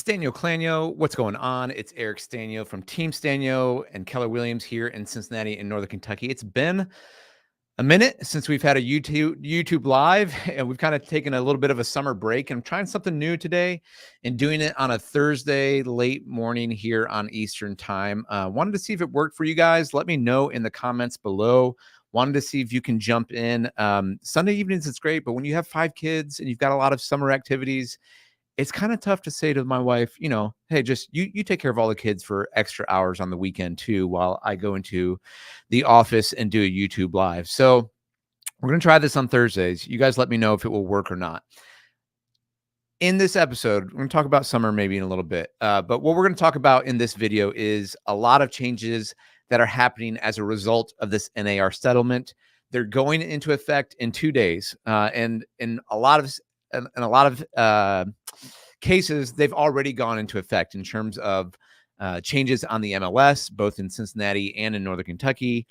Stanio Clanio, what's going on? It's Eric Stanio from Team Stanio and Keller Williams here in Cincinnati in Northern Kentucky. It's been a minute since we've had a YouTube live, and we've kind of taken a little bit of a summer break. And I'm trying something new today and doing it on a Thursday late morning here on Eastern time. Wanted to see if it worked for you guys. Let me know in the comments below. Wanted to see if you can jump in. Sunday evenings, it's great, but when you have 5 kids and you've got a lot of summer activities, it's kind of tough to say to my wife, hey, just you take care of all the kids for extra hours on the weekend too, while I go into the office and do a YouTube live. So we're going to try this on Thursdays. You guys let me know if it will work or not. In this episode, we're going to talk about summer maybe in a little bit. But what we're going to talk about in this video is a lot of changes that are happening as a result of this NAR settlement. They're going into effect in 2 days. And in a lot of cases, they've already gone into effect in terms of changes on the MLS, both in Cincinnati and in Northern Kentucky,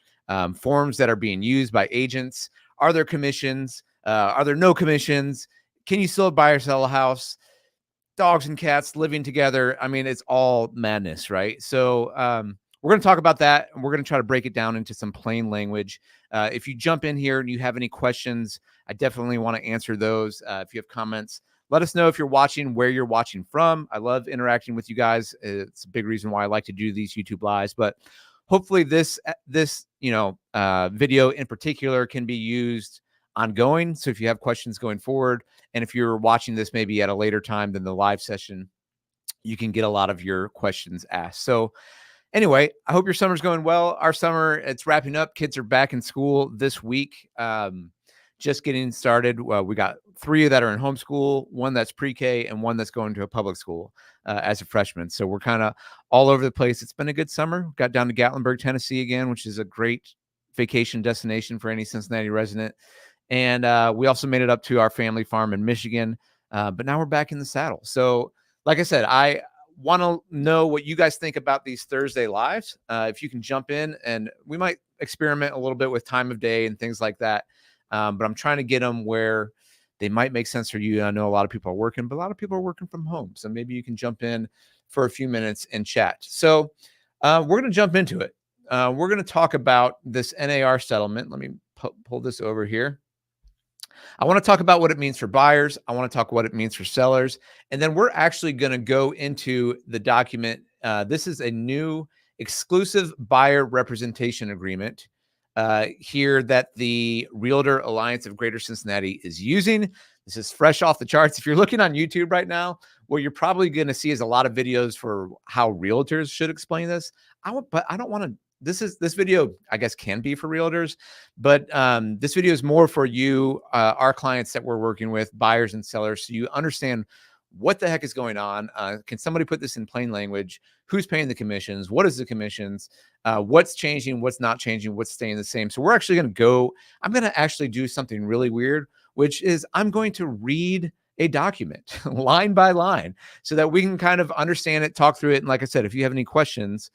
forms that are being used by agents. Are there commissions? Are there no commissions? Can you still buy or sell a house? Dogs and cats living together. I mean, it's all madness, right? So we're going to talk about that, and we're going to try to break it down into some plain language. If you jump in here and you have any questions, I definitely want to answer those. If you have comments, let us know if you're watching, where you're watching from. I love interacting with you guys. It's a big reason why I like to do these YouTube lives. But hopefully this video in particular can be used ongoing. So if you have questions going forward, and if you're watching this maybe at a later time than the live session, you can get a lot of your questions asked. So anyway, I hope your summer's going well. Our summer, it's wrapping up. Kids are back in school this week. Just getting started. We got 3 that are in homeschool, 1 that's pre-K, and 1 that's going to a public school as a freshman. So we're kind of all over the place. It's been a good summer. Got down to Gatlinburg, Tennessee again, which is a great vacation destination for any Cincinnati resident. And we also made it up to our family farm in Michigan. But now we're back in the saddle. So like I said, I want to know what you guys think about these Thursday lives. If you can jump in, and we might experiment a little bit with time of day and things like that. But I'm trying to get them where they might make sense for you. I know a lot of people are working, but a lot of people are working from home. So maybe you can jump in for a few minutes and chat. So we're going to jump into it. We're going to talk about this NAR settlement. Let me pull this over here. I want to talk about what it means for buyers. I want to talk what it means for sellers. And then we're actually going to go into the document. This is a new exclusive buyer representation agreement here that the Realtor Alliance of Greater Cincinnati is using. This is fresh off the charts. If you're looking on YouTube right now, what you're probably going to see is a lot of videos for how realtors should explain this. But I don't want to. This video, I guess, can be for realtors, but this video is more for you, our clients that we're working with, buyers and sellers, so you understand what the heck is going on. Can somebody put this in plain language? Who's paying the commissions? What is the commissions? What's changing? What's not changing? What's staying the same? So we're actually going to go, I'm going to actually do something really weird, which is I'm going to read a document line by line so that we can kind of understand it, talk through it. And like I said, if you have any questions,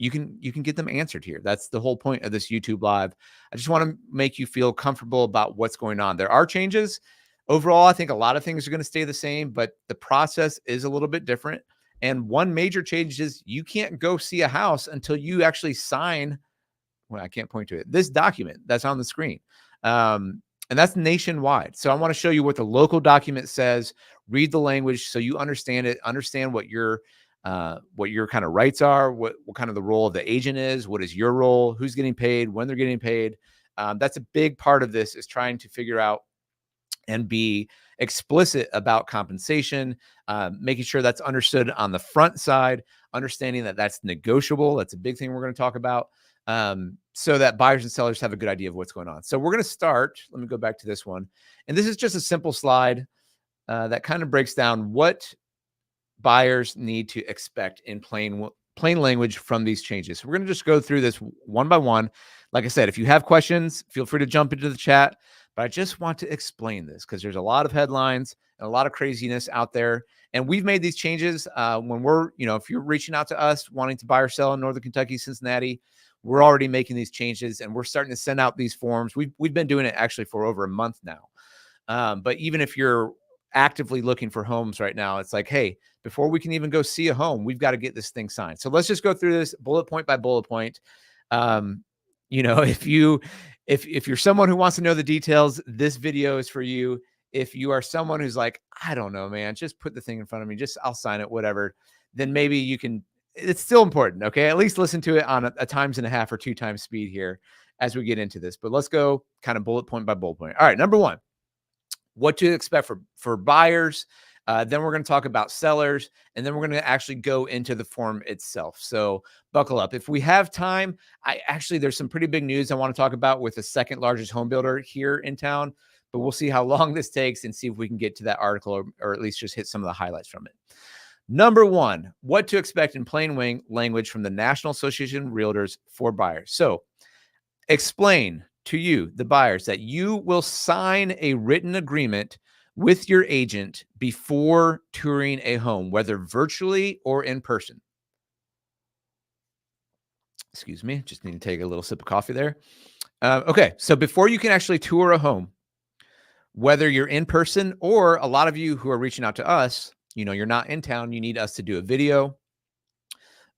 you can get them answered here. That's the whole point of this YouTube live. I just want to make you feel comfortable about what's going on. There are changes. Overall, I think a lot of things are going to stay the same, but the process is a little bit different. And one major change is you can't go see a house until you actually sign, well, I can't point to it, this document that's on the screen. And that's nationwide. So I want to show you what the local document says, read the language so you understand it, understand what your kind of rights are, what kind of the role of the agent is, what is your role, who's getting paid, when they're getting paid. That's a big part of this, is trying to figure out and be explicit about compensation, making sure that's understood on the front side, understanding that that's negotiable. That's a big thing we're going to talk about, so that buyers and sellers have a good idea of what's going on. So we're going to start. Let me go back to this one. And this is just a simple slide that kind of breaks down what buyers need to expect in plain language from these changes. So we're going to just go through this one by one. Like I said, if you have questions, feel free to jump into the chat. But I just want to explain this because there's a lot of headlines and a lot of craziness out there. And we've made these changes when we're, if you're reaching out to us wanting to buy or sell in Northern Kentucky, Cincinnati, we're already making these changes and we're starting to send out these forms. We've been doing it actually for over a month now. But even if you're actively looking for homes right now. It's like, hey, before we can even go see a home, we've got to get this thing signed. So let's just go through this bullet point by bullet point. Um, if you're someone who wants to know the details, this video is for you. If you are someone who's like, I don't know, man, just put the thing in front of me, just I'll sign it, whatever, then maybe you can. It's still important, okay? At least listen to it on a times and a half or 2 times speed here as we get into this. But let's go kind of bullet point by bullet point. All right, number 1, what to expect for buyers. Then we're going to talk about sellers, and then we're going to actually go into the form itself. So buckle up. If we have time, there's some pretty big news I want to talk about with the second largest home builder here in town, but we'll see how long this takes and see if we can get to that article or at least just hit some of the highlights from it. Number 1, what to expect in plain language from the National Association of Realtors for buyers. So explain to you, the buyers, that you will sign a written agreement with your agent before touring a home, whether virtually or in person. Excuse me, just need to take a little sip of coffee there. Okay, so before you can actually tour a home, whether you're in person or a lot of you who are reaching out to us, you're not in town, you need us to do a video,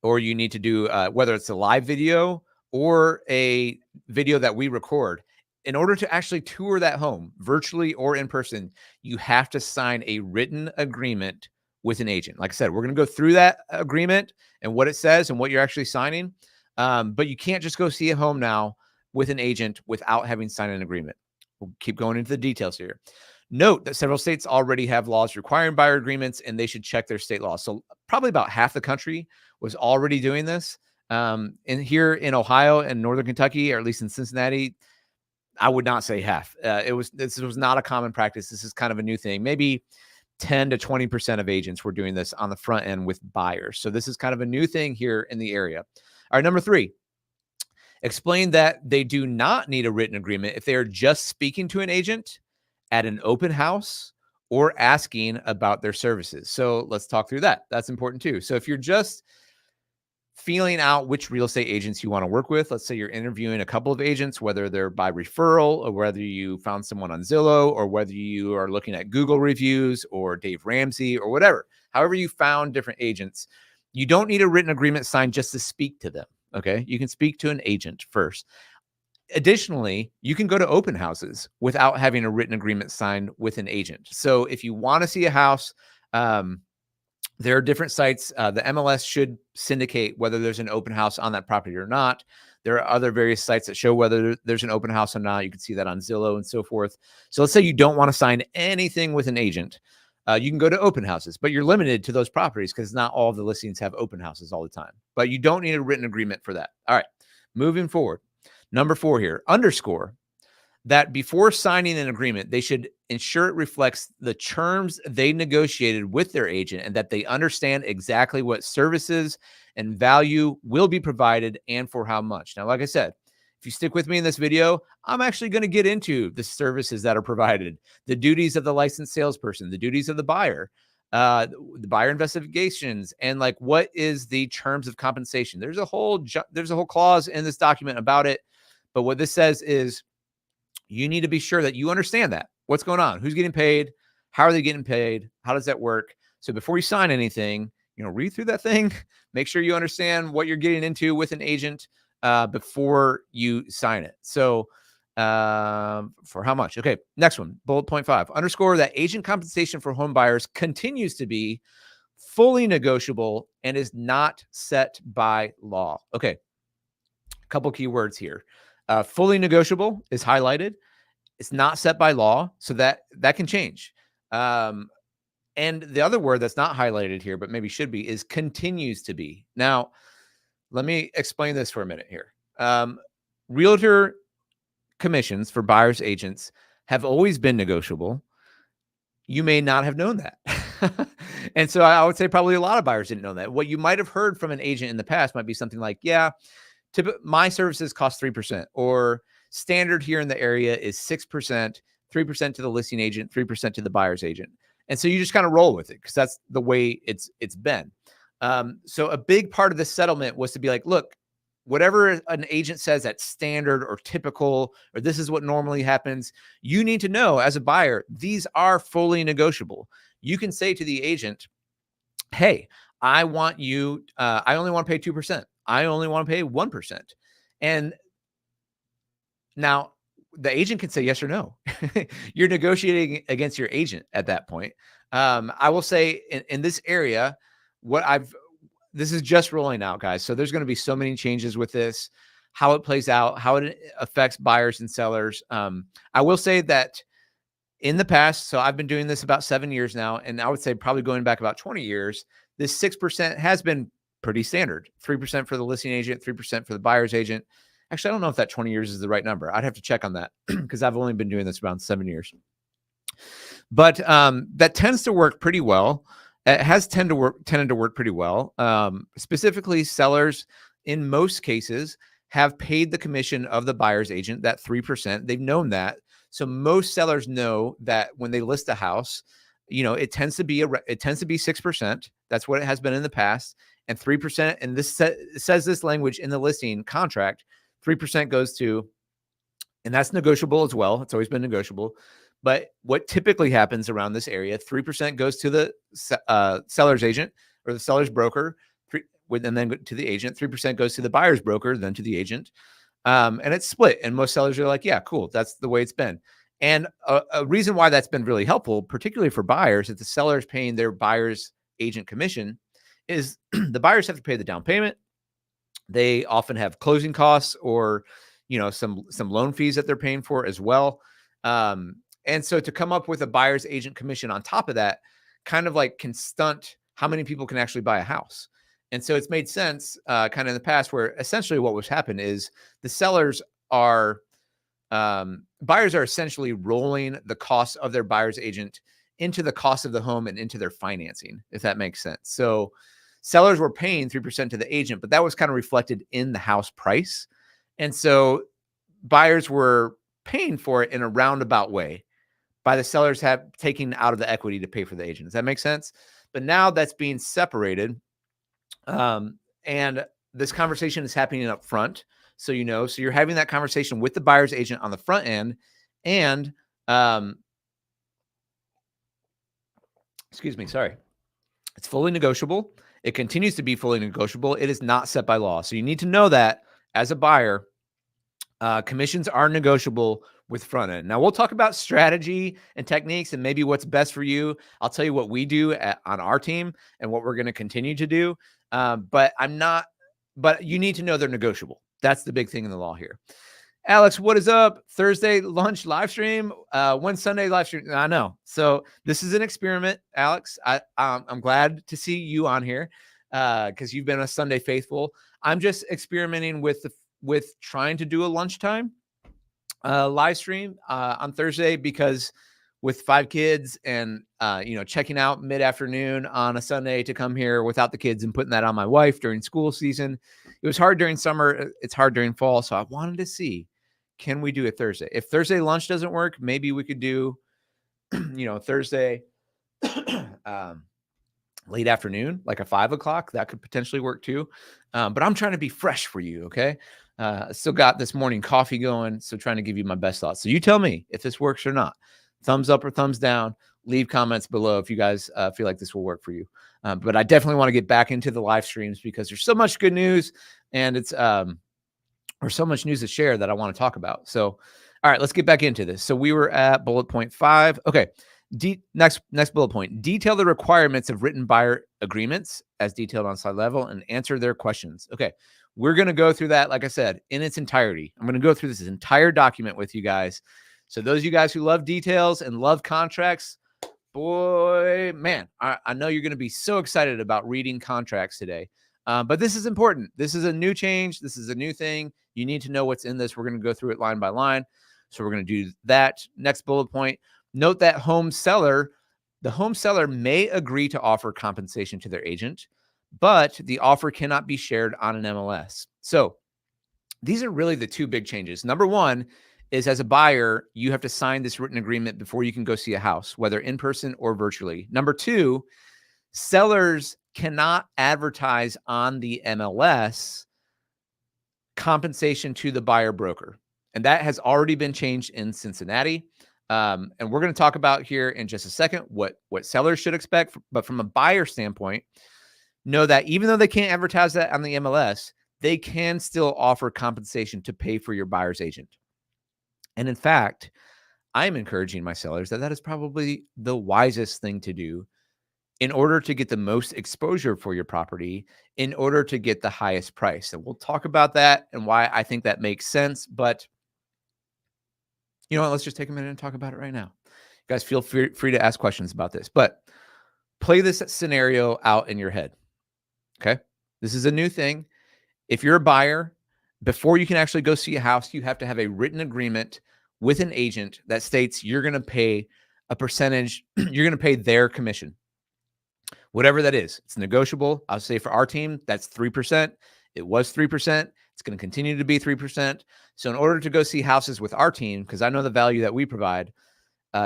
or you need to do whether it's a live video or a video that we record. In order to actually tour that home virtually or in person, you have to sign a written agreement with an agent. Like I said, we're going to go through that agreement and what it says and what you're actually signing. But you can't just go see a home now with an agent without having signed an agreement. We'll keep going into the details here. Note that several states already have laws requiring buyer agreements, and they should check their state laws. So probably about half the country was already doing this. And here in Ohio and Northern Kentucky, or at least in Cincinnati, I would not say half. This was not a common practice. This is kind of a new thing. Maybe 10 to 20% of agents were doing this on the front end with buyers. So this is kind of a new thing here in the area. All right, number 3, explain that they do not need a written agreement if they are just speaking to an agent at an open house or asking about their services. So let's talk through that. That's important too. So if you're just feeling out which real estate agents you want to work with, let's say you're interviewing a couple of agents, whether they're by referral or whether you found someone on Zillow or whether you are looking at Google reviews or Dave Ramsey or whatever, however you found different agents, you don't need a written agreement signed just to speak to them. Okay. You can speak to an agent first. Additionally, you can go to open houses without having a written agreement signed with an agent. So if you want to see a house, there are different sites. The MLS should syndicate whether there's an open house on that property or not. There are other various sites that show whether there's an open house or not. You can see that on Zillow and so forth. So let's say you don't want to sign anything with an agent. You can go to open houses, but you're limited to those properties because not all of the listings have open houses all the time. But you don't need a written agreement for that. All right, moving forward. Number 4 here, underscore that before signing an agreement, they should ensure it reflects the terms they negotiated with their agent and that they understand exactly what services and value will be provided and for how much. Now, like I said, if you stick with me in this video, I'm actually going to get into the services that are provided, the duties of the licensed salesperson, the duties of the buyer, the buyer investigations, and like what is the terms of compensation. There's a whole clause in this document about it. But what this says is you need to be sure that you understand that. What's going on? Who's getting paid? How are they getting paid? How does that work? So before you sign anything, read through that thing. Make sure you understand what you're getting into with an agent before you sign it. So for how much? Okay, next one, bullet point 5. Underscore that agent compensation for home buyers continues to be fully negotiable and is not set by law. Okay, a couple key words here. Fully negotiable is highlighted. It's not set by law, so that can change. And the other word that's not highlighted here, but maybe should be, is continues to be. Now, let me explain this for a minute here. Realtor commissions for buyers agents have always been negotiable. You may not have known that. And so I would say probably a lot of buyers didn't know that. What you might have heard from an agent in the past might be something like, yeah, my services cost 3%, or standard here in the area is 6%, 3% to the listing agent, 3% to the buyer's agent. And so you just kind of roll with it because that's the way it's been. So a big part of the settlement was to be like, look, whatever an agent says that's standard or typical, or this is what normally happens, you need to know as a buyer, these are fully negotiable. You can say to the agent, hey, I want you, I only want to pay 2%. I only want to pay 1%. And now the agent can say yes or no. You're negotiating against your agent at that point. I will say in this area, this is just rolling out, guys. So there's going to be so many changes with this, how it plays out, how it affects buyers and sellers. I will say that in the past, so I've been doing this about 7 years now, and I would say probably going back about 20 years, this 6% has been pretty standard. 3% for the listing agent, 3% for the buyer's agent. Actually, I don't know if that 20 years is the right number. I'd have to check on that because I've only been doing this around 7 years. But that tends to work pretty well. It has tended to work pretty well. Specifically, sellers in most cases have paid the commission of the buyer's agent, that 3%. They've known that. So most sellers know that when they list a house, it tends to be 6%. That's what it has been in the past, and 3%. And this says this language in the listing contract. 3% goes to, and that's negotiable as well. It's always been negotiable. But what typically happens around this area, 3% goes to the seller's agent or the seller's broker, and then to the agent. 3% goes to the buyer's broker, then to the agent. And it's split. And most sellers are like, yeah, cool. That's the way it's been. And a reason why that's been really helpful, particularly for buyers, if the seller is paying their buyer's agent commission, is the buyers have to pay the down payment. They often have closing costs or, some loan fees that they're paying for as well. And so to come up with a buyer's agent commission on top of that kind of like can stunt how many people can actually buy a house. And so it's made sense kind of in the past where essentially what was happened is the sellers are, buyers are essentially rolling the cost of their buyer's agent into the cost of the home and into their financing, if that makes sense. So sellers were paying 3% to the agent, but that was kind of reflected in the house price. And so buyers were paying for it in a roundabout way by the sellers have taken out of the equity to pay for the agent. Does that make sense? But now that's being separated. And this conversation is happening up front. So, so you're having that conversation with the buyer's agent on the front end and, excuse me, sorry. It's fully negotiable. It continues to be fully negotiable. It is not set by law. So you need to know that as a buyer, commissions are negotiable with front end. Now we'll talk about strategy and techniques and maybe what's best for you. I'll tell you what we do on our team and what we're going to continue to do. But you need to know they're negotiable. That's the big thing in the law here. Alex, what is up? Thursday lunch live stream, one Sunday live stream. I know. So this is an experiment, Alex. I'm glad to see you on here because you've been a Sunday faithful. I'm just experimenting with trying to do a lunchtime live stream on Thursday because with 5 kids and checking out mid-afternoon on a Sunday to come here without the kids and putting that on my wife during school season. It was hard during summer. It's hard during fall. So I wanted to see, can we do it Thursday? If Thursday lunch doesn't work, maybe we could do, Thursday late afternoon, like a 5 o'clock. That could potentially work too. But I'm trying to be fresh for you. Okay. Still got this morning coffee going. So trying to give you my best thoughts. So you tell me if this works or not. Thumbs up or thumbs down. Leave comments below if you guys feel like this will work for you. But I definitely want to get back into the live streams because there's so much good news and it's or so much news to share that I want to talk about. So, all right, let's get back into this. So we were at bullet point 5. Okay. Next bullet point, detail the requirements of written buyer agreements as detailed on slide level and answer their questions. Okay. We're going to go through that, like I said, in its entirety. I'm going to go through this entire document with you guys. So those of you guys who love details and love contracts, boy, man, I know you're going to be so excited about reading contracts today. But this is important. This is a new change. This is a new thing. You need to know what's in this. We're going to go through it line by line. So we're going to do that. Next bullet point, note that the home seller may agree to offer compensation to their agent, but the offer cannot be shared on an MLS. So these are really the two big changes. Number one is as a buyer, you have to sign this written agreement before you can go see a house, whether in person or virtually. Number two, sellers cannot advertise on the MLS compensation to the buyer broker. And that has already been changed in Cincinnati. And we're going to talk about here in just a second what sellers should expect. But from a buyer standpoint, know that even though they can't advertise that on the MLS, they can still offer compensation to pay for your buyer's agent. And in fact, I'm encouraging my sellers that is probably the wisest thing to do in order to get the most exposure for your property, in order to get the highest price. And we'll talk about that and why I think that makes sense. But you know what? Let's just take a minute and talk about it right now. You guys feel free to ask questions about this, but play this scenario out in your head. Okay. This is a new thing. If you're a buyer, before you can actually go see a house, you have to have a written agreement with an agent that states you're going to pay a percentage, you're going to pay their commission. Whatever that is, it's negotiable. I'll say for our team, that's 3%. It was 3%. It's going to continue to be 3%. So in order to go see houses with our team, because I know the value that we provide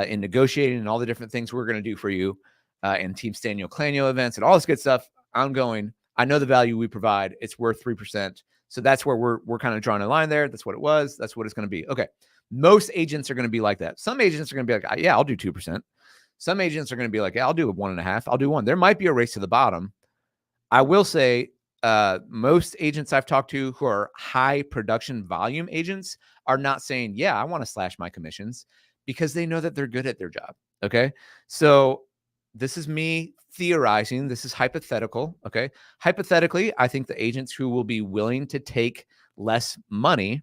in negotiating and all the different things we're going to do for you and Team Stanio Clanio events and all this good stuff ongoing, I know the value we provide. It's worth 3%. So that's where we're kind of drawing a line there. That's what it was. That's what it's going to be. Okay. Most agents are going to be like that. Some agents are going to be like, yeah, I'll do 2%. Some agents are going to be like, yeah, I'll do a 1.5. I'll do 1. There might be a race to the bottom. I will say most agents I've talked to who are high production volume agents are not saying, yeah, I want to slash my commissions, because they know that they're good at their job. Okay. So this is me theorizing. This is hypothetical. Okay. Hypothetically, I think the agents who will be willing to take less money,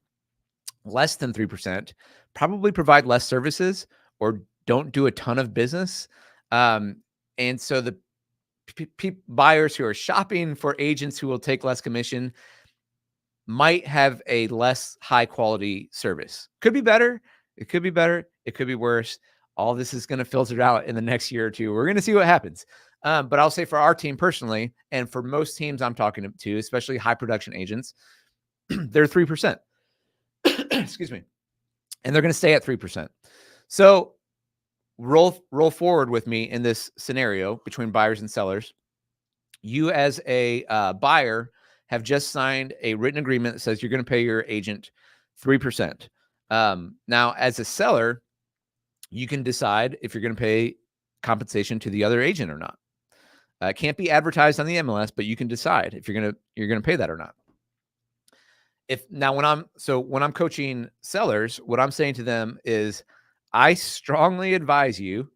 less than 3%, probably provide less services or don't do a ton of business. And so the buyers who are shopping for agents who will take less commission might have a less high quality service. Could be better. It could be better. It could be worse. All this is going to filter out in the next year or two. We're going to see what happens. But I'll say for our team personally, and for most teams I'm talking to, especially high production agents, they're 3%. Excuse me. And they're going to stay at 3%. So roll forward with me in this scenario between buyers and sellers. You as a buyer have just signed a written agreement that says you're going to pay your agent 3%. Now, as a seller, you can decide if you're going to pay compensation to the other agent or not. It can't be advertised on the MLS, but you can decide if you're going to pay that or not. When I'm coaching sellers, what I'm saying to them is, I strongly advise you,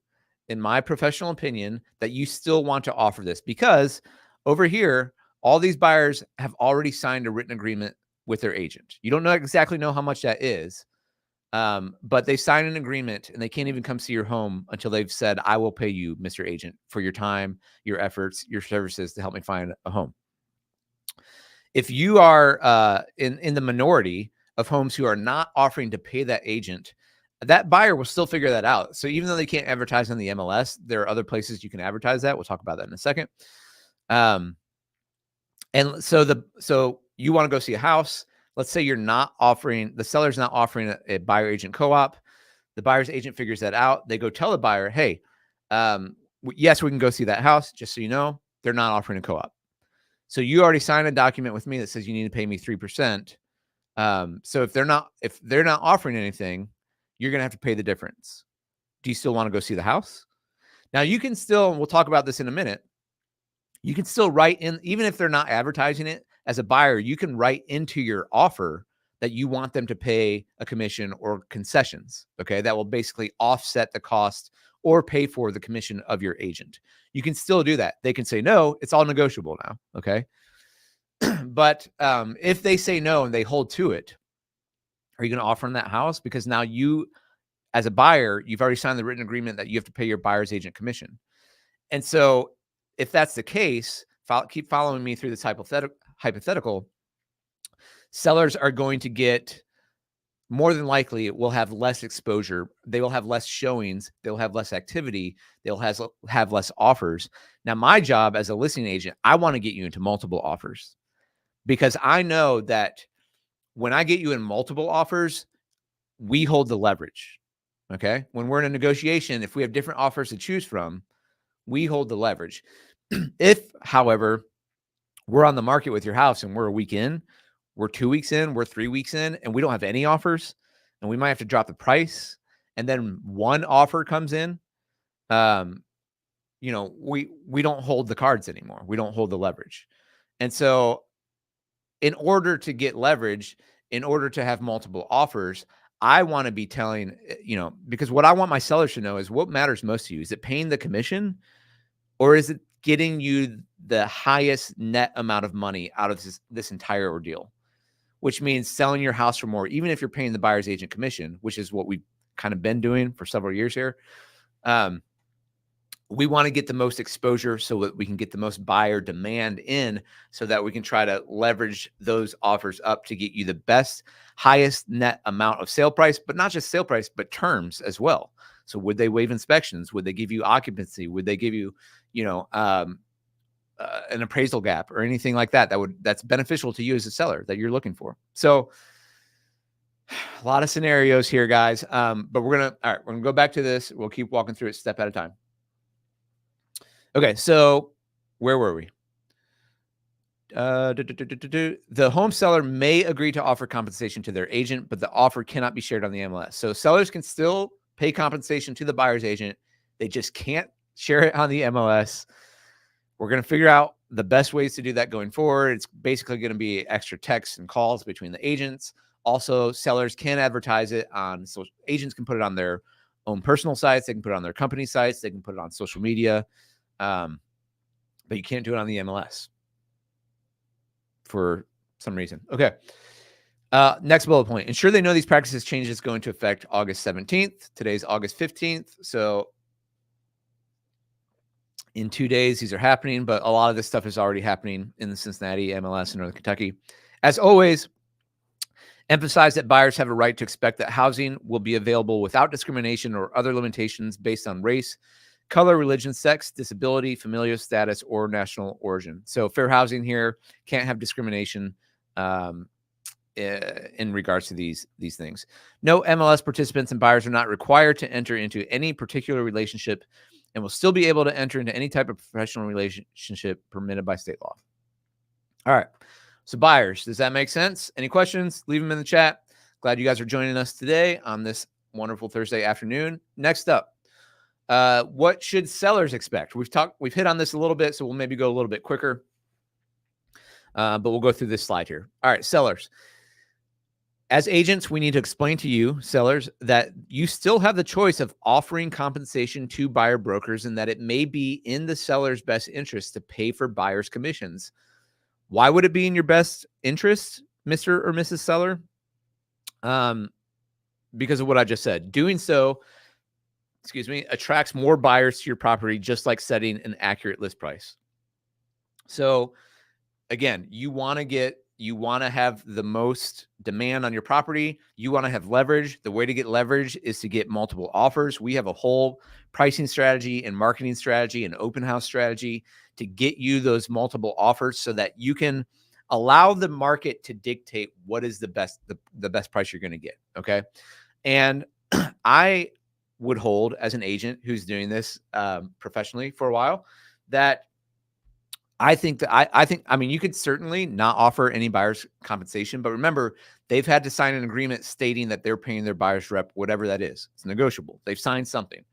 in my professional opinion, that you still want to offer this, because over here, all these buyers have already signed a written agreement with their agent. You don't exactly know how much that is, but they sign an agreement and they can't even come see your home until they've said, I will pay you, Mr. Agent, for your time, your efforts, your services to help me find a home. If you are in the minority of homes who are not offering to pay that agent, that buyer will still figure that out. So even though they can't advertise on the MLS, there are other places you can advertise that. We'll talk about that in a second. And so you want to go see a house. Let's say the seller's not offering a buyer agent co-op. The buyer's agent figures that out. They go tell the buyer, hey, yes, we can go see that house. Just so you know, they're not offering a co-op. So you already signed a document with me that says you need to pay me 3%. So if they're not offering anything, you're going to have to pay the difference. Do you still want to go see the house? Now you can still, and we'll talk about this in a minute, you can still write in, even if they're not advertising it, as a buyer, you can write into your offer that you want them to pay a commission or concessions. Okay. That will basically offset the cost or pay for the commission of your agent. You can still do that. They can say no, it's all negotiable now. Okay. But if they say no and they hold to it, are you going to offer them that house? Because now you, as a buyer, you've already signed the written agreement that you have to pay your buyer's agent commission. And so if that's the case, keep following me through this hypothetical. Sellers are going to get, more than likely, will have less exposure. They will have less showings. They'll have less activity. They'll have less offers. Now, my job as a listing agent, I want to get you into multiple offers, because I know that when I get you in multiple offers, we hold the leverage. Okay. When we're in a negotiation, if we have different offers to choose from, we hold the leverage. If, however, we're on the market with your house and we're a week in, we're 2 weeks in, we're 3 weeks in, and we don't have any offers, and we might have to drop the price, and then one offer comes in, you know, we don't hold the cards anymore. We don't hold the leverage. And so in order to get leverage, in order to have multiple offers, I want to be telling, you know, because what I want my sellers to know is what matters most to you. Is it paying the commission, or is it getting you the highest net amount of money out of this entire ordeal? Which means selling your house for more, even if you're paying the buyer's agent commission, which is what we've kind of been doing for several years here. We want to get the most exposure so that we can get the most buyer demand in, so that we can try to leverage those offers up to get you the best, highest net amount of sale price, but not just sale price, but terms as well. So would they waive inspections? Would they give you occupancy? Would they give you, you know, an appraisal gap or anything like that that's beneficial to you as a seller that you're looking for? So a lot of scenarios here, guys. But we're gonna go back to this. We'll keep walking through it step at a time. Okay, so where were we? The home seller may agree to offer compensation to their agent, but the offer cannot be shared on the MLS. So sellers can still pay compensation to the buyer's agent. They just can't share it on the MLS. We're going to figure out the best ways to do that going forward. It's basically going to be extra texts and calls between the agents. Also, sellers can advertise it on, so agents can put it on their own personal sites. They can put it on their company sites. They can put it on social media. But you can't do it on the MLS for some reason. Okay. Next bullet point. Ensure they know these practices changes go into effect August 17th. Today's August 15th. So in 2 days, these are happening, but a lot of this stuff is already happening in the Cincinnati, MLS, and Northern Kentucky. As always, emphasize that buyers have a right to expect that housing will be available without discrimination or other limitations based on race, color, religion, sex, disability, familial status, or national origin. So fair housing here can't have discrimination in regards to these things. No MLS participants and buyers are not required to enter into any particular relationship and will still be able to enter into any type of professional relationship permitted by state law. All right. So buyers, does that make sense? Any questions? Leave them in the chat. Glad you guys are joining us today on this wonderful Thursday afternoon. Next up, what should sellers expect? We've hit on this a little bit, so we'll maybe go a little bit quicker. But we'll go through this slide here. All right, sellers. As agents, we need to explain to you, sellers, that you still have the choice of offering compensation to buyer brokers and that it may be in the seller's best interest to pay for buyers' commissions. Why would it be in your best interest, Mr. or Mrs. Seller? Because of what I just said. Doing so, attracts more buyers to your property, just like setting an accurate list price. So again, you want to have the most demand on your property. You want to have leverage. The way to get leverage is to get multiple offers. We have a whole pricing strategy and marketing strategy and open house strategy to get you those multiple offers so that you can allow the market to dictate what is the best price you're going to get. Okay. And I would hold, as an agent who's doing this professionally for a while, that I think you could certainly not offer any buyer's compensation, but remember, they've had to sign an agreement stating that they're paying their buyer's rep, whatever that is. It's negotiable. They've signed something.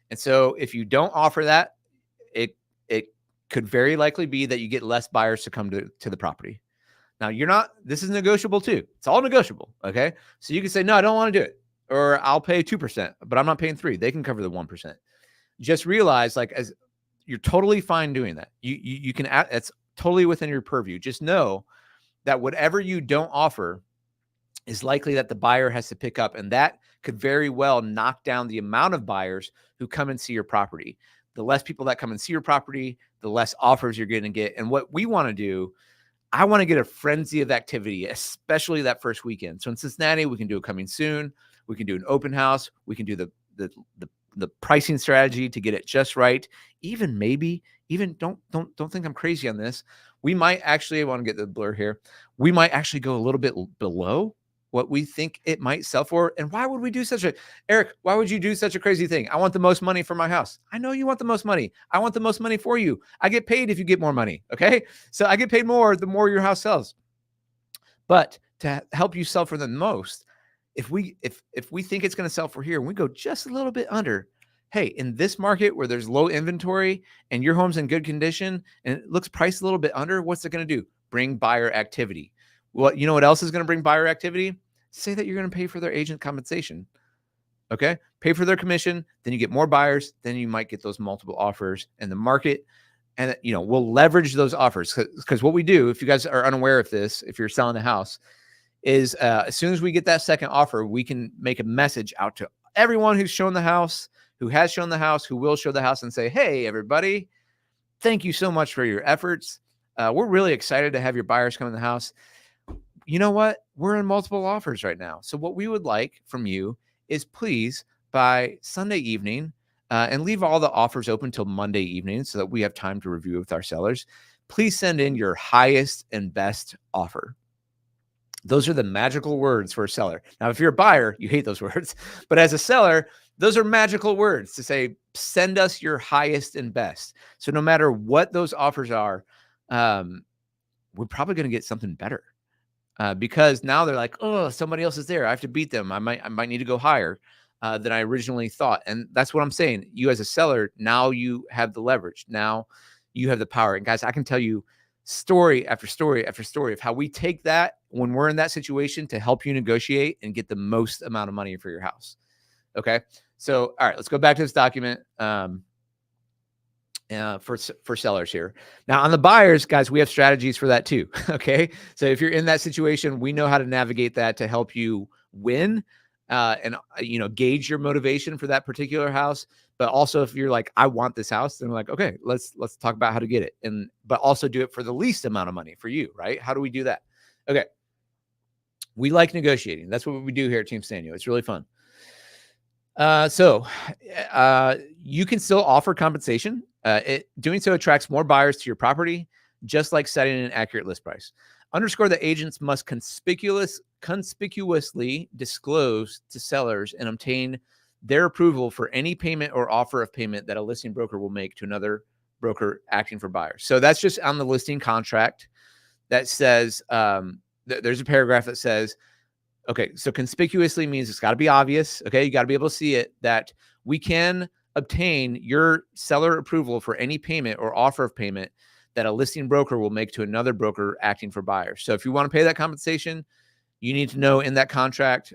And so if you don't offer that, it could very likely be that you get less buyers to come to the property. Now this is negotiable too. It's all negotiable. Okay. So you can say, no, I don't want to do it, or I'll pay 2%, but I'm not paying 3%. They can cover the 1%. Just realize, as you're totally fine doing that. You can, it's totally within your purview. Just know that whatever you don't offer is likely that the buyer has to pick up, and that could very well knock down the amount of buyers who come and see your property. The less people that come and see your property, the less offers you're going to get. And what we want to do, I want to get a frenzy of activity, especially that first weekend. So in Cincinnati, we can do it coming soon. We can do an open house. We can do the pricing strategy to get it just right. Even don't think I'm crazy on this. We might actually, I want to get the blur here. We might actually go a little bit below what we think it might sell for. And why would we do Eric, why would you do such a crazy thing? I want the most money for my house. I know you want the most money. I want the most money for you. I get paid if you get more money. Okay. So I get paid more the more your house sells. But to help you sell for the most, if we think it's going to sell for here and we go just a little bit under, hey, in this market where there's low inventory and your home's in good condition and it looks priced a little bit under, what's it going to do? Bring buyer activity. Well, you know what else is going to bring buyer activity? Say that you're going to pay for their agent compensation. Okay, pay for their commission, then you get more buyers, then you might get those multiple offers in the market. And we'll leverage those offers, because what we do, if you guys are unaware of this, if you're selling a house, is as soon as we get that second offer, we can make a message out to everyone who's shown the house, who has shown the house, who will show the house, and say, hey, everybody, thank you so much for your efforts. We're really excited to have your buyers come in the house. You know what? We're in multiple offers right now. So what we would like from you is, please, by Sunday evening, and leave all the offers open till Monday evening so that we have time to review with our sellers, please send in your highest and best offer. Those are the magical words for a seller. Now, if you're a buyer, you hate those words, but as a seller, those are magical words to say, send us your highest and best. So no matter what those offers are, we're probably going to get something better. Because now they're like, oh, somebody else is there. I have to beat them. I might need to go higher than I originally thought. And that's what I'm saying. You as a seller, now you have the leverage. Now you have the power. And guys, I can tell you story after story after story of how we take that when we're in that situation to help you negotiate and get the most amount of money for your house. Okay. So, all right, let's go back to this document. For sellers here. Now on the buyers, guys, we have strategies for that too. Okay. So if you're in that situation, we know how to navigate that to help you win and gauge your motivation for that particular house. But also if you're like, I want this house, then we're like, okay, let's talk about how to get it. But also do it for the least amount of money for you, right? How do we do that? Okay. We like negotiating. That's what we do here at Team Stanio. It's really fun. So you can still offer compensation. Doing so attracts more buyers to your property, just like setting an accurate list price. Underscore that agents must conspicuously disclose to sellers and obtain their approval for any payment or offer of payment that a listing broker will make to another broker acting for buyers. So that's just on the listing contract that says, there's a paragraph that says, okay, so conspicuously means it's got to be obvious. Okay, you got to be able to see it, that we can obtain your seller approval for any payment or offer of payment that a listing broker will make to another broker acting for buyers. So if you want to pay that compensation, you need to know in that contract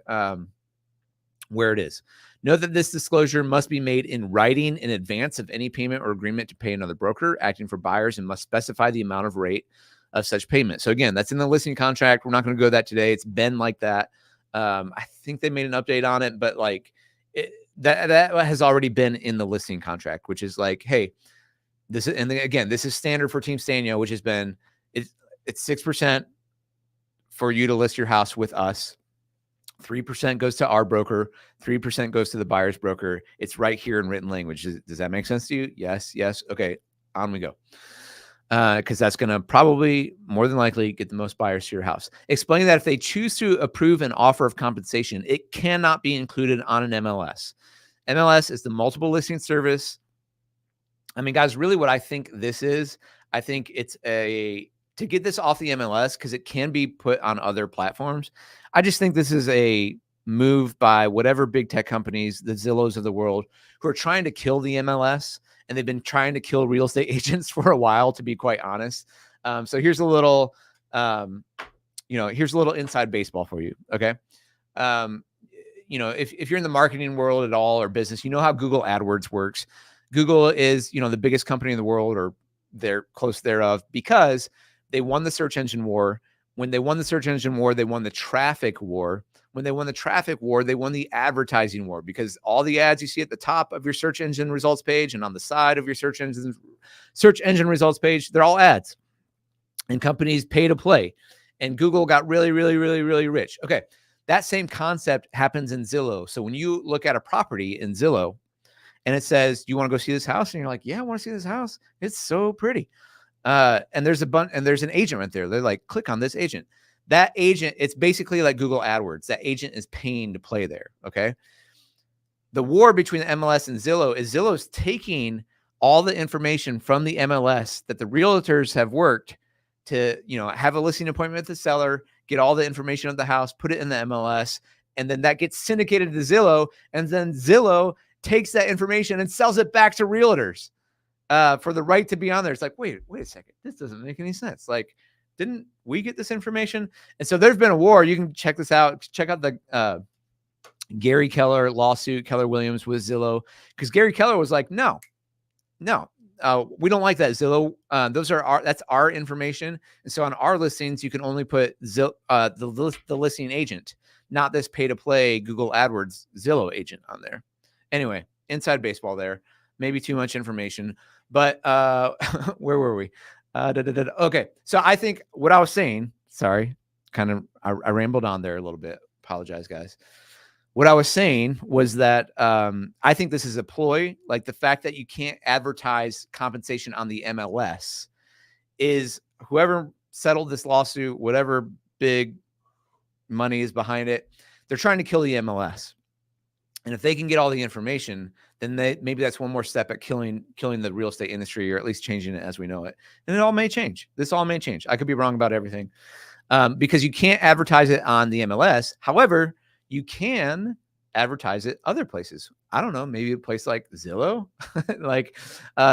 where it is. Note that this disclosure must be made in writing in advance of any payment or agreement to pay another broker acting for buyers, and must specify the amount of rate of such payment. So again, that's in the listing contract. We're not going to go that today. It's been like that. I think they made an update on it, but like that has already been in the listing contract, which is like, hey, this is, and again, this is standard for Team Stanio, which has been, it's 6% for you to list your house with us. 3% goes to our broker. 3% goes to the buyer's broker. It's right here in written language. Does that make sense to you? Yes. Yes. Okay. On we go. Because that's going to probably more than likely get the most buyers to your house. Explaining that if they choose to approve an offer of compensation, it cannot be included on an MLS. MLS is the multiple listing service. I mean, guys, really what I think this is, I think it's to get this off the MLS, because it can be put on other platforms. I just think this is a move by whatever big tech companies, the Zillows of the world, who are trying to kill the MLS. And they've been trying to kill real estate agents for a while, to be quite honest. So here's a little, here's a little inside baseball for you. Okay. If you're in the marketing world at all, or business, you know how Google AdWords works. Google is, the biggest company in the world, or they're close thereof, because they won the search engine war. When they won the search engine war, they won the traffic war. When they won the traffic war, they won the advertising war, because all the ads you see at the top of your search engine results page and on the side of your search engine results page, they're all ads, and companies pay to play. And Google got really, really, really, really rich. Okay. That same concept happens in Zillow. So when you look at a property in Zillow and it says, do you want to go see this house? And you're like, yeah, I want to see this house. It's so pretty. And there's an agent right there. They're like, click on this agent. That agent, it's basically like Google AdWords. That agent is paying to play there. Okay. The war between the MLS and Zillow is Zillow's taking all the information from the MLS that the realtors have worked to, have a listing appointment with the seller, get all the information of the house, put it in the MLS, and then that gets syndicated to Zillow, and then Zillow takes that information and sells it back to realtors for the right to be on there. It's like, wait a second, this doesn't make any sense. Like, didn't we get this information? And so there's been a war. You can check this out. Check out the Gary Keller lawsuit, Keller Williams with Zillow, because Gary Keller was like, no, we don't like that, Zillow. That's our information. And so on our listings, you can only put the listing agent, not this pay to play Google AdWords Zillow agent on there. Anyway, inside baseball there, maybe too much information, but where were we? Okay. So I think what I was saying, sorry, I rambled on there a little bit. Apologize, guys. What I was saying was that I think this is a ploy. Like the fact that you can't advertise compensation on the MLS is whoever settled this lawsuit, whatever big money is behind it, they're trying to kill the MLS. And if they can get all the information, then maybe that's one more step at killing the real estate industry, or at least changing it as we know it. And it all may change. This all may change. I could be wrong about everything because you can't advertise it on the MLS. However, you can advertise it other places. I don't know, maybe a place like Zillow.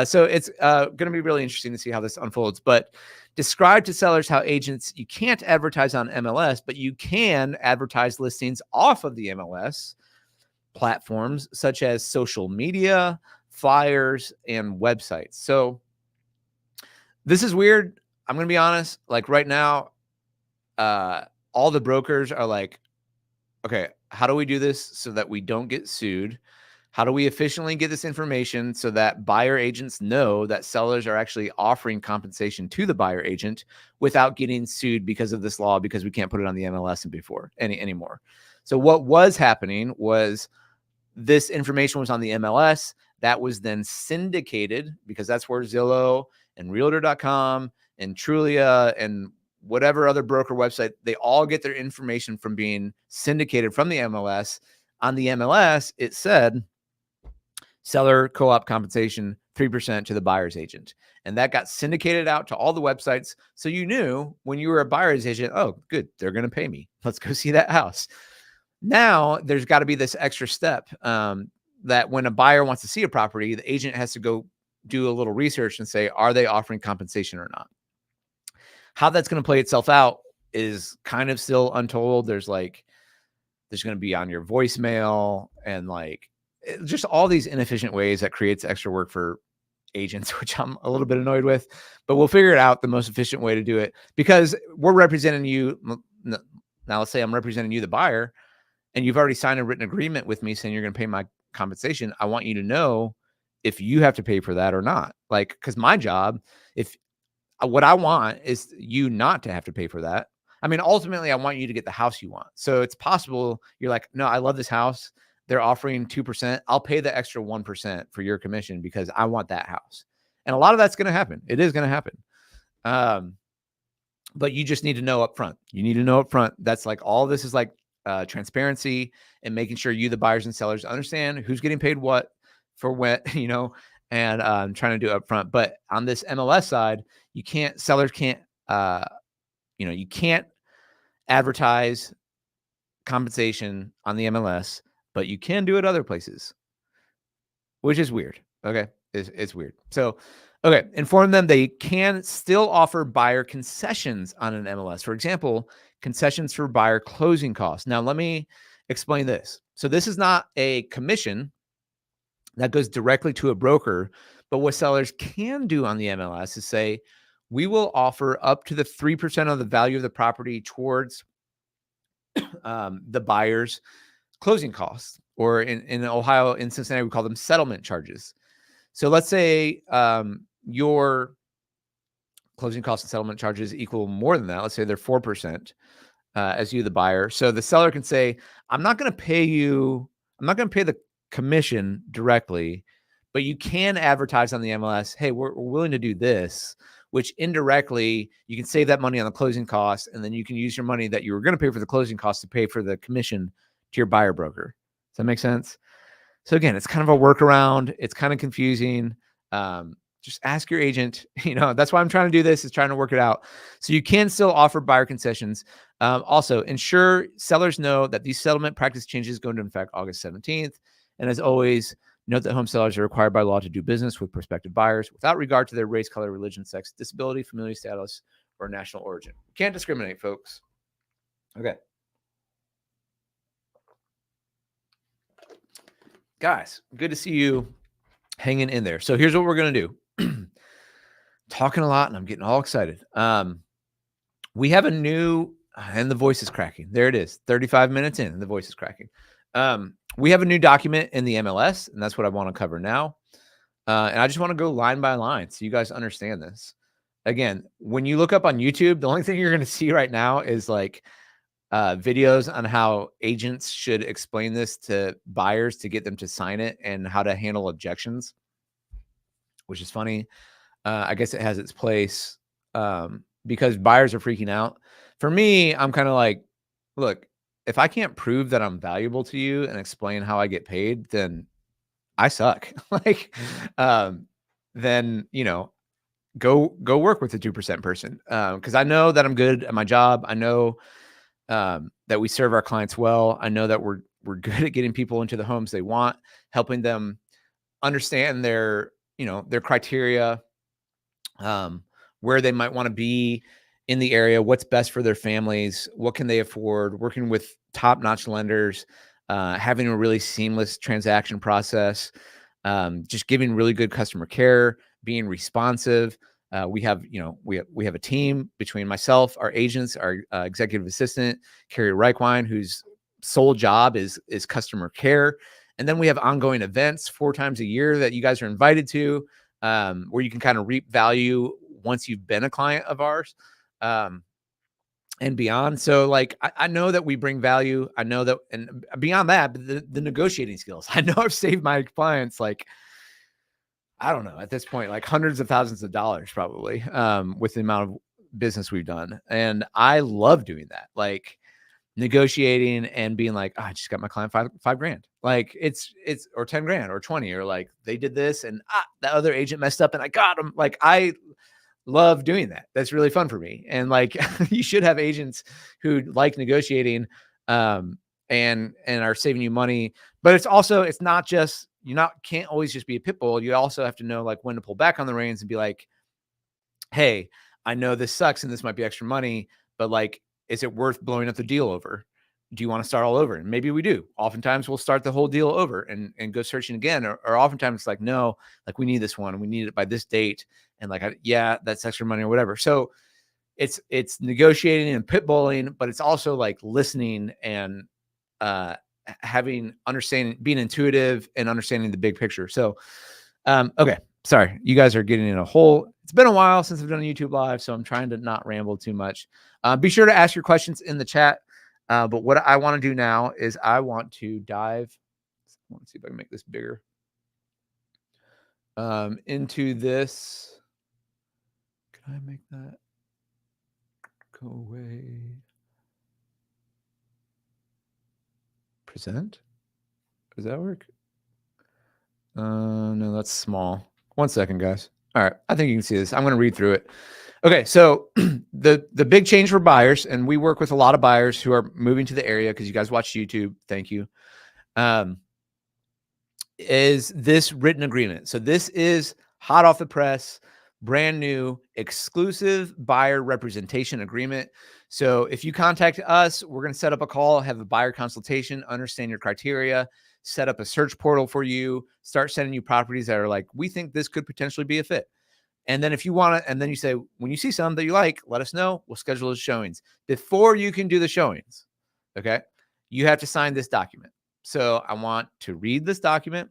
So it's going to be really interesting to see how this unfolds. But describe to sellers how agents, you can't advertise on MLS, but you can advertise listings off of the MLS platforms such as social media, flyers, and websites. So this is weird. I'm going to be honest. Like right now, all the brokers are like, okay, how do we do this so that we don't get sued? How do we efficiently get this information so that buyer agents know that sellers are actually offering compensation to the buyer agent without getting sued because of this law, because we can't put it on the MLS anymore? So what was happening was this information was on the MLS that was then syndicated, because that's where Zillow and Realtor.com and Trulia and whatever other broker website, they all get their information from being syndicated from the MLS. On the MLS, it said seller co-op compensation 3% to the buyer's agent. And that got syndicated out to all the websites. So you knew when you were a buyer's agent, oh, good, they're going to pay me. Let's go see that house. Now there's got to be this extra step that when a buyer wants to see a property, the agent has to go do a little research and say, are they offering compensation or not? How that's going to play itself out is kind of still untold. There's going to be on your voicemail and just all these inefficient ways that creates extra work for agents, which I'm a little bit annoyed with, but we'll figure it out the most efficient way to do it, because we're representing you. Now let's say I'm representing you, the buyer, and you've already signed a written agreement with me saying you're going to pay my compensation. I want you to know if you have to pay for that or not. Because my job, what I want is you not to have to pay for that. I mean, ultimately, I want you to get the house you want. So it's possible you're like, no, I love this house. They're offering 2%. I'll pay the extra 1% for your commission because I want that house. And a lot of that's going to happen. It is going to happen. But you just need to know up front. You need to know up front. That's all this is transparency and making sure you, the buyers and sellers, understand who's getting paid what for when, and trying to do it up front. But on this MLS side, sellers can't, you can't advertise compensation on the MLS, but you can do it other places, which is weird. Okay. It's weird. So, okay. Inform them they can still offer buyer concessions on an MLS. For example, concessions for buyer closing costs. Now, let me explain this. So this is not a commission that goes directly to a broker, but what sellers can do on the MLS is say, we will offer up to the 3% of the value of the property towards the buyer's closing costs, or in Ohio, in Cincinnati, we call them settlement charges. So let's say your closing costs and settlement charges equal more than that. Let's say they're 4% as you, the buyer. So the seller can say, I'm not going to pay the commission directly, but you can advertise on the MLS, hey, we're willing to do this, which indirectly you can save that money on the closing costs, and then you can use your money that you were going to pay for the closing costs to pay for the commission to your buyer broker. Does that make sense? So again, it's kind of a workaround. It's kind of confusing. Just ask your agent. That's why I'm trying to do this, is trying to work it out. So you can still offer buyer concessions. Also, ensure sellers know that these settlement practice changes go into effect August 17th. And as always, note that home sellers are required by law to do business with prospective buyers without regard to their race, color, religion, sex, disability, familial status, or national origin. Can't discriminate, folks. Okay. Guys, good to see you hanging in there. So here's what we're going to do. Talking a lot and I'm getting all excited. We have a new, and the voice is cracking. There it is. 35 minutes in and the voice is cracking. We have a new document in the MLS, and that's what I want to cover now. And I just want to go line by line so you guys understand this. Again, when you look up on YouTube, the only thing you're going to see right now is like videos on how agents should explain this to buyers to get them to sign it and how to handle objections, which is funny. I guess it has its place because buyers are freaking out. For me, I'm kind of like, look, if I can't prove that I'm valuable to you and explain how I get paid, then I suck. Like, then, go work with the 2% person. Cause I know that I'm good at my job. I know that we serve our clients well. I know that we're good at getting people into the homes they want, helping them understand their criteria, where they might want to be in the area, what's best for their families, what can they afford, working with top-notch lenders, having a really seamless transaction process, just giving really good customer care, being responsive. We have a team between myself, our agents, our executive assistant, Carrie Reichwein, whose sole job is customer care. And then we have ongoing events 4 times a year that you guys are invited to, where you can kind of reap value once you've been a client of ours, and beyond. So like, I know that we bring value. I know that, and beyond that, the negotiating skills, I know I've saved my clients, like, I don't know, at this point, like hundreds of thousands of dollars probably, with the amount of business we've done. And I love doing that. Like, negotiating and being like, oh, I just got my client five grand. Like it's, or 10 grand or 20, or like they did this and that other agent messed up and I got them. Like, I love doing that. That's really fun for me. And like, you should have agents who like negotiating, and are saving you money. But it's not just, can't always just be a pit bull. You also have to know like when to pull back on the reins and be like, hey, I know this sucks and this might be extra money, but like, is it worth blowing up the deal over? Do you want to start all over? And maybe we do. Oftentimes we'll start the whole deal over and go searching again. Or oftentimes it's like, no, like we need this one and we need it by this date. And like, yeah, that's extra money or whatever. So it's negotiating and pit bulling, but it's also like listening and understanding, being intuitive and understanding the big picture. So, okay. Sorry, you guys are getting in a hole. It's been a while since I've done a YouTube live, so I'm trying to not ramble too much. Be sure to ask your questions in the chat. But what I want to do now is I want to dive. I want to see if I can make this bigger. Into this. Can I make that go away? Present? Does that work? No, that's small. 1 second, guys. All right, I think you can see this. I'm going to read through it. Okay, so the big change for buyers, and we work with a lot of buyers who are moving to the area because you guys watch YouTube. Thank you. Is this written agreement? So this is hot off the press, brand new, exclusive buyer representation agreement. So if you contact us, we're going to set up a call, have a buyer consultation, understand your criteria, set up a search portal for you, start sending you properties that are like, we think this could potentially be a fit. And then if you want to, and then you say, when you see some that you like, let us know. We'll schedule the showings. Before you can do the showings, okay, you have to sign this document. So I want to read this document.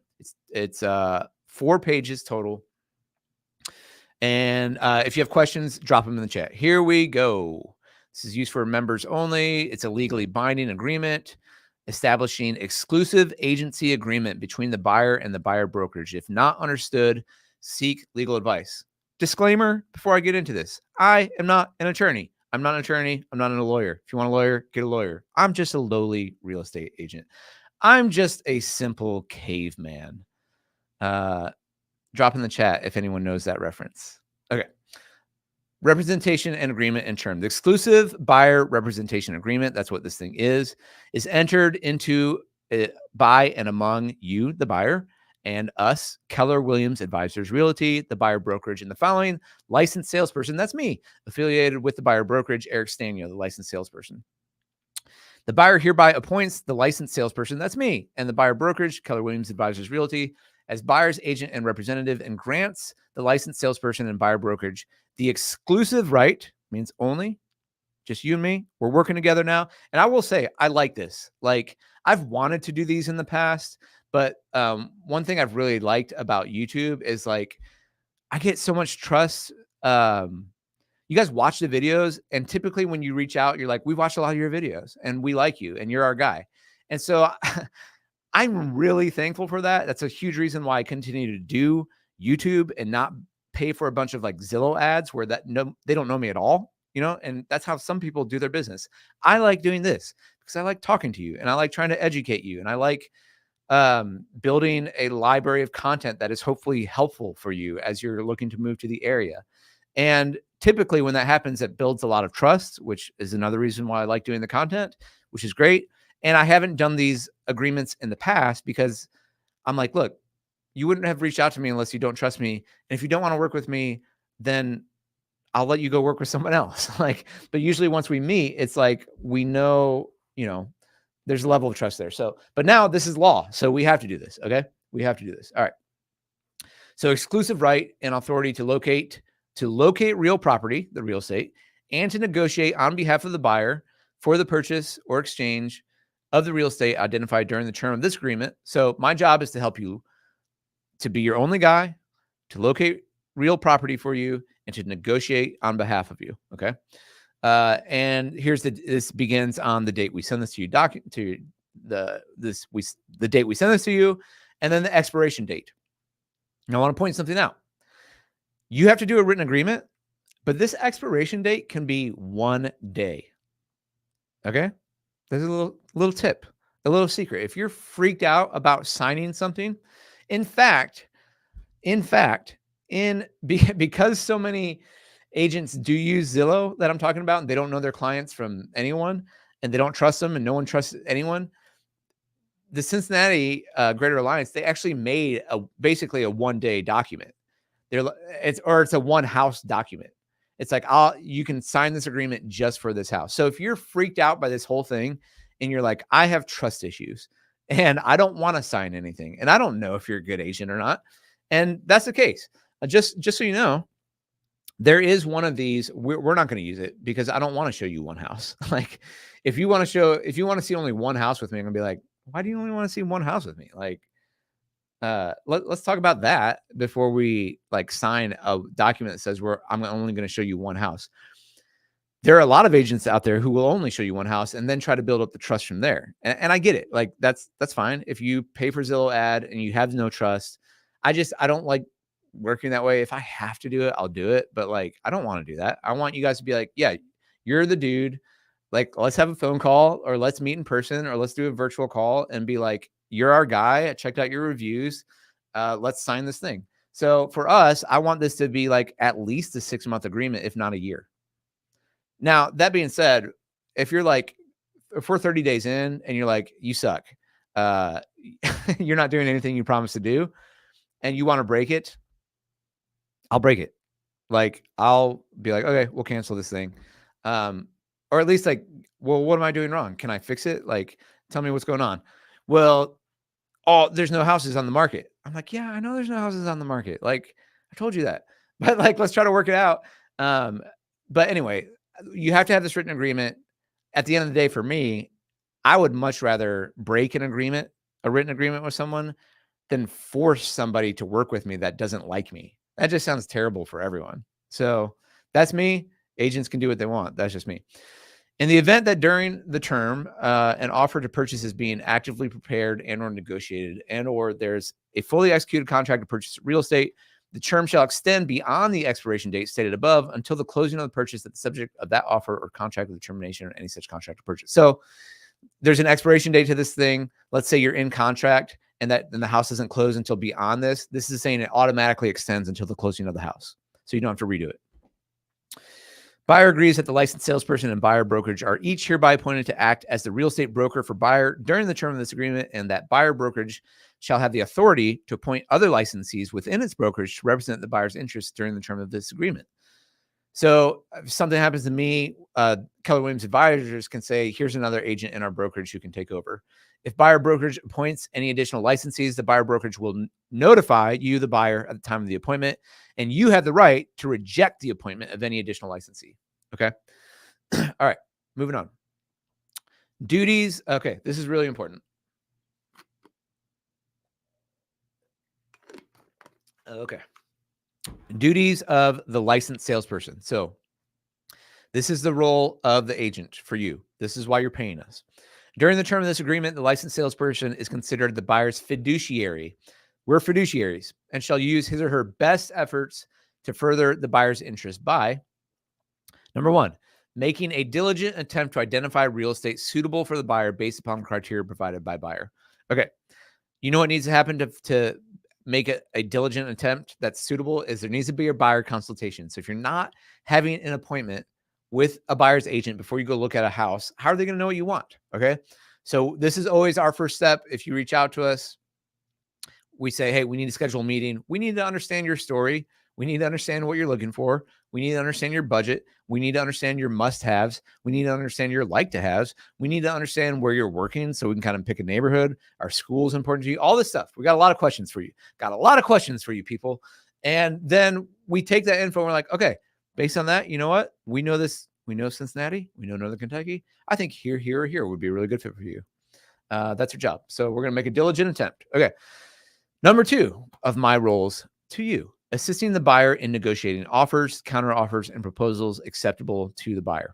It's 4 pages total. And if you have questions, drop them in the chat. Here we go. This is used for members only. It's a legally binding agreement establishing exclusive agency agreement between the buyer and the buyer brokerage. If not understood, seek legal advice. Disclaimer before I get into this, I am not an attorney. I'm not an attorney. I'm not a lawyer. If you want a lawyer, get a lawyer. I'm just a lowly real estate agent. I'm just a simple caveman. Drop in the chat if anyone knows that reference. Okay. Representation and agreement and term. The exclusive buyer representation agreement, that's what this thing is entered into by and among you, the buyer, and us, Keller Williams Advisors Realty, the buyer brokerage, and the following licensed salesperson. That's me, affiliated with the buyer brokerage, Eric Stanio, the licensed salesperson. The buyer hereby appoints the licensed salesperson, that's me, and the buyer brokerage, Keller Williams Advisors Realty, as buyer's agent and representative, and grants the licensed salesperson and buyer brokerage the exclusive right, means only, just you and me. We're working together now. And I will say, I like this. Like, I've wanted to do these in the past, but one thing I've really liked about YouTube is like, I get so much trust. You guys watch the videos, and typically when you reach out, you're like, we watched a lot of your videos and we like you and you're our guy. And so I'm really thankful for that. That's a huge reason why I continue to do YouTube and not pay for a bunch of like Zillow ads where they don't know me at all, and that's how some people do their business. I like doing this because I like talking to you and I like trying to educate you, and I like building a library of content that is hopefully helpful for you as you're looking to move to the area. And typically when that happens, it builds a lot of trust, which is another reason why I like doing the content, which is great. And I haven't done these agreements in the past because I'm like, look, you wouldn't have reached out to me unless you don't trust me. And if you don't want to work with me, then I'll let you go work with someone else. But usually once we meet, it's like, we know, there's a level of trust there. So, but now this is law. So we have to do this. Okay. We have to do this. All right. So exclusive right and authority to locate real property, the real estate, and to negotiate on behalf of the buyer for the purchase or exchange of the real estate identified during the term of this agreement. So my job is to help you, to be your only guy, to locate real property for you, and to negotiate on behalf of you. Okay. And this begins on the date we send this to you, the date we send this to you, and then the expiration date. Now I want to point something out. You have to do a written agreement, but this expiration date can be 1 day. Okay. There's a little tip, a little secret. If you're freaked out about signing something, because so many agents do use Zillow that I'm talking about, and they don't know their clients from anyone, and they don't trust them, and no one trusts anyone. The Cincinnati Greater Alliance, they actually made basically a 1 day document. It's a one house document. It's like, you can sign this agreement just for this house. So if you're freaked out by this whole thing and you're like, I have trust issues and I don't want to sign anything, and I don't know if you're a good agent or not, and that's the case, just so you know, there is one of these. We're not going to use it because I don't want to show you one house. Like, if you want to see only one house with me, I'm gonna be like, why do you only want to see one house with me? Like, let's talk about that before we like sign a document that says I'm only going to show you one house. There are a lot of agents out there who will only show you one house and then try to build up the trust from there. And I get it. Like, that's fine. If you pay for Zillow ad and you have no trust, I don't like working that way. If I have to do it, I'll do it. But like, I don't want to do that. I want you guys to be like, yeah, you're the dude. Like, let's have a phone call, or let's meet in person, or let's do a virtual call and be like, you're our guy. I checked out your reviews. Let's sign this thing. So for us, I want this to be like at least a 6-month agreement, if not a year. Now, that being said, if we're 30 days in and you're like, you suck, you're not doing anything you promised to do, and you want to break it, I'll break it. Like, I'll be like, okay, we'll cancel this thing. Or at least like, well, what am I doing wrong? Can I fix it? Like, tell me what's going on. Well, there's no houses on the market. I'm like, yeah, I know there's no houses on the market. Like, I told you that, but like, let's try to work it out. But anyway, you have to have this written agreement. At the end of the day, for me, I would much rather break a written agreement with someone than force somebody to work with me that doesn't like me. That just sounds terrible for everyone. So that's me. Agents can do what they want. That's just me. In the event that during the term, an offer to purchase is being actively prepared and or negotiated, and or there's a fully executed contract to purchase real estate, the term shall extend beyond the expiration date stated above until the closing of the purchase at the subject of that offer or contract with the termination or any such contract to purchase. So there's an expiration date to this thing. Let's say you're in contract and the house doesn't close until beyond this, this is saying it automatically extends until the closing of the house. So you don't have to redo it. Buyer agrees that the licensed salesperson and buyer brokerage are each hereby appointed to act as the real estate broker for buyer during the term of this agreement, and that buyer brokerage shall have the authority to appoint other licensees within its brokerage to represent the buyer's interests during the term of this agreement. So if something happens to me, Keller Williams advisors can say, here's another agent in our brokerage who can take over. If buyer brokerage appoints any additional licensees, the buyer brokerage will notify you, the buyer, at the time of the appointment, and you have the right to reject the appointment of any additional licensee. Okay. All right. Moving on. Duties. Okay. This is really important. Okay. Duties of the licensed salesperson. So this is the role of the agent for you. This is why you're paying us. During the term of this agreement, the licensed salesperson is considered the buyer's fiduciary. We're fiduciaries and shall use his or her best efforts to further the buyer's interest by, number one, making a diligent attempt to identify real estate suitable for the buyer based upon criteria provided by buyer. Okay. You know what needs to happen to make a diligent attempt that's suitable is there needs to be a buyer consultation. So if you're not having an appointment with a buyer's agent before you go look at a house, how are they going to know what you want? Okay. So this is always our first step. If you reach out to us, we say, hey, we need to schedule a meeting. We need to understand your story. We need to understand what you're looking for. We need to understand your budget. We need to understand your must-haves. We need to understand your like-to-haves. We need to understand where you're working so we can kind of pick a neighborhood. Our school is important to you. All this stuff. We got a lot of questions for you. Got a lot of questions for you, people. And then we take that info and we're like, okay, based on that, you know what? We know this. We know Cincinnati. We know Northern Kentucky. I think here, here, or here would be a really good fit for you. That's your job. So we're going to make a diligent attempt. Okay. Number two of my roles to you, assisting the buyer in negotiating offers, counter offers, and proposals acceptable to the buyer.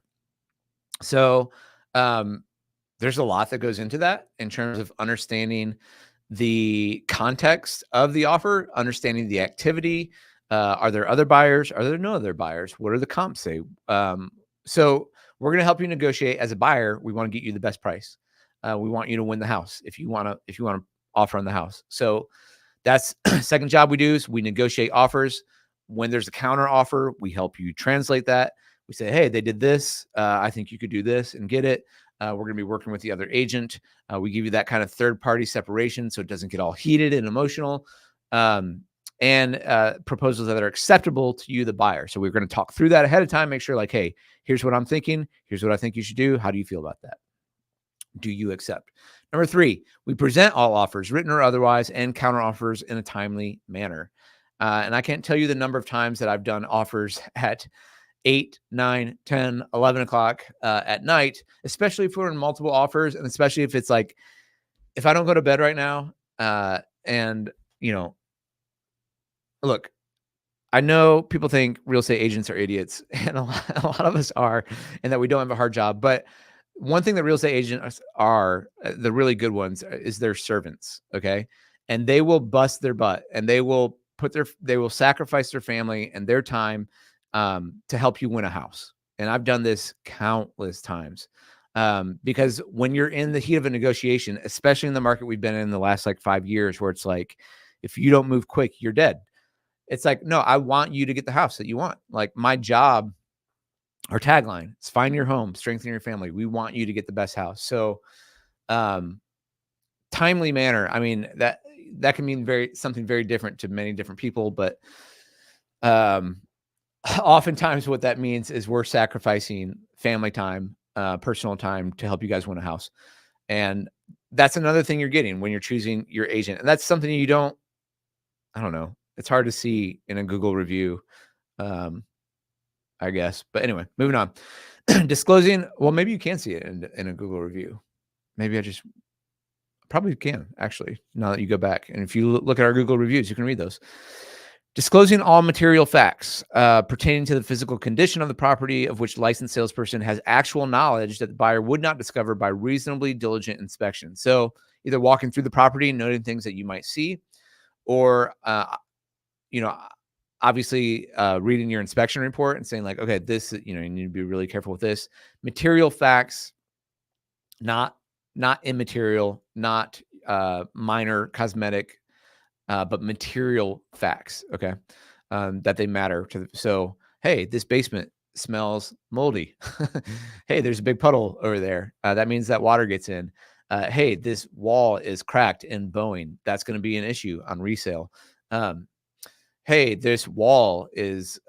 So there's a lot that goes into that in terms of understanding the context of the offer, understanding the activity. Are there other buyers? Are there no other buyers? What do the comps say? So we're going to help you negotiate as a buyer. We want to get you the best price. We want you to win the house if you want to offer on the house. So that's second job we do is we negotiate offers. When there's a counter offer, we help you translate that. We say, hey, they did this. I think you could do this and get it. We're going to be working with the other agent. We give you that kind of third-party separation so it doesn't get all heated and emotional. And proposals that are acceptable to you, the buyer. So we're going to talk through that ahead of time, make sure like, hey, here's what I'm thinking. Here's what I think you should do. How do you feel about that? Do you accept? Number three, we present all offers, written or otherwise, and counter offers in a timely manner. And I can't tell you the number of times that I've done offers at 8, 9, 10, 11 o'clock at night, especially if we're in multiple offers. And especially if it's like, if I don't go to bed right now and, you know, look, I know people think real estate agents are idiots, and a lot of us are, and that we don't have a hard job. But one thing that real estate agents are, the really good ones, is their servants. Okay. And they will bust their butt and they will sacrifice their family and their time to help you win a house. And I've done this countless times because when you're in the heat of a negotiation, especially in the market we've been in the last like 5 years, where it's like, if you don't move quick, you're dead. It's like, no, I want you to get the house that you want. Like my job, our tagline is find your home, strengthen your family. We want you to get the best house. So, timely manner. I mean, that can mean something very different to many different people, but, oftentimes what that means is we're sacrificing family time, personal time to help you guys win a house. And that's another thing you're getting when you're choosing your agent. And that's something I don't know. It's hard to see in a Google review, I guess. But anyway, moving on. Disclosing, well, maybe you can see it in a Google review. Maybe I probably can, actually, now that you go back. And if you look at our Google reviews, you can read those. Disclosing all material facts pertaining to the physical condition of the property of which licensed salesperson has actual knowledge that the buyer would not discover by reasonably diligent inspection. So either walking through the property, noting things that you might see, or obviously reading your inspection report and saying like, okay, this, you need to be really careful with this. Material facts, not immaterial, not minor cosmetic, but material facts, okay, that they matter to. So, hey, this basement smells moldy. Hey, there's a big puddle over there. That means that water gets in. Hey, this wall is cracked and bowing. That's going to be an issue on resale. Um, hey, this wall is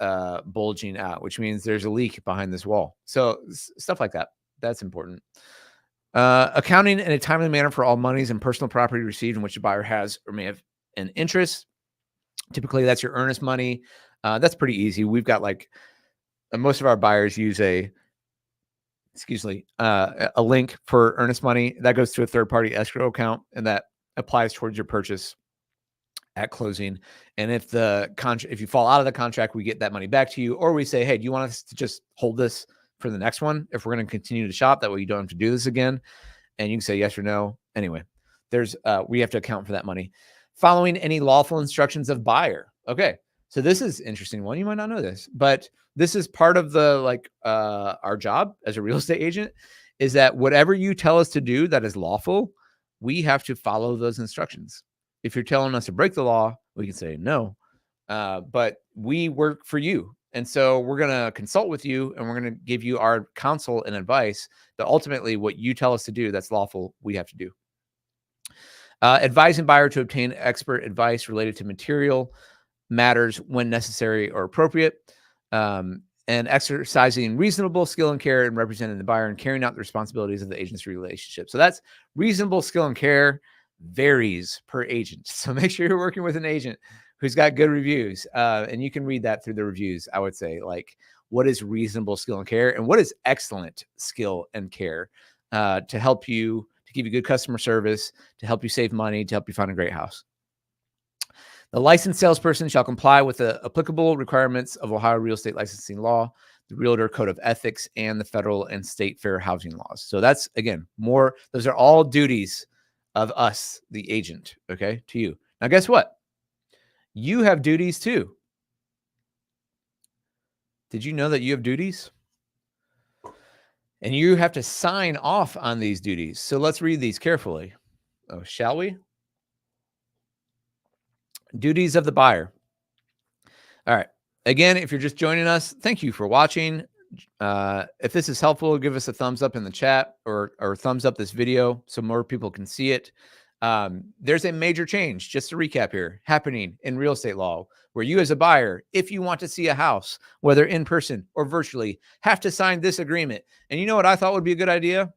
bulging out, which means there's a leak behind this wall. So stuff like that. That's important. Accounting in a timely manner for all monies and personal property received in which the buyer has or may have an interest. Typically, that's your earnest money. That's pretty easy. We've got most of our buyers use a link for earnest money that goes to a third-party escrow account, and that applies towards your purchase at closing. And if if you fall out of the contract, we get that money back to you, or we say, hey, do you want us to just hold this for the next one if we're going to continue to shop? That way you don't have to do this again. And you can say yes or no. Anyway, we have to account for that money. Following any lawful instructions of buyer. Okay, so this is interesting one. You might not know this, but this is part of the our job as a real estate agent, is that whatever you tell us to do that is lawful, we have to follow those instructions. If you're telling us to break the law, we can say no, but we work for you. And so we're going to consult with you, and we're going to give you our counsel and advice that ultimately what you tell us to do that's lawful, we have to do. Advising buyer to obtain expert advice related to material matters when necessary or appropriate, and exercising reasonable skill and care in representing the buyer and carrying out the responsibilities of the agency relationship. So that's reasonable skill and care varies per agent. So make sure you're working with an agent who's got good reviews. And you can read that through the reviews. I would say, what is reasonable skill and care and what is excellent skill and care to help you, to give you good customer service, to help you save money, to help you find a great house. The licensed salesperson shall comply with the applicable requirements of Ohio real estate licensing law, the Realtor Code of Ethics, and the federal and state fair housing laws. So that's, again, those are all duties of us, the agent, okay, to you. Now, guess what? You have duties too. Did you know that you have duties? And you have to sign off on these duties. So let's read these carefully. Oh, shall we? Duties of the buyer. All right. Again, if you're just joining us, thank you for watching. If this is helpful, give us a thumbs up in the chat or thumbs up this video so more people can see it. There's a major change, just to recap here, happening in real estate law, where you as a buyer, if you want to see a house, whether in person or virtually, have to sign this agreement. And you know what I thought would be a good idea?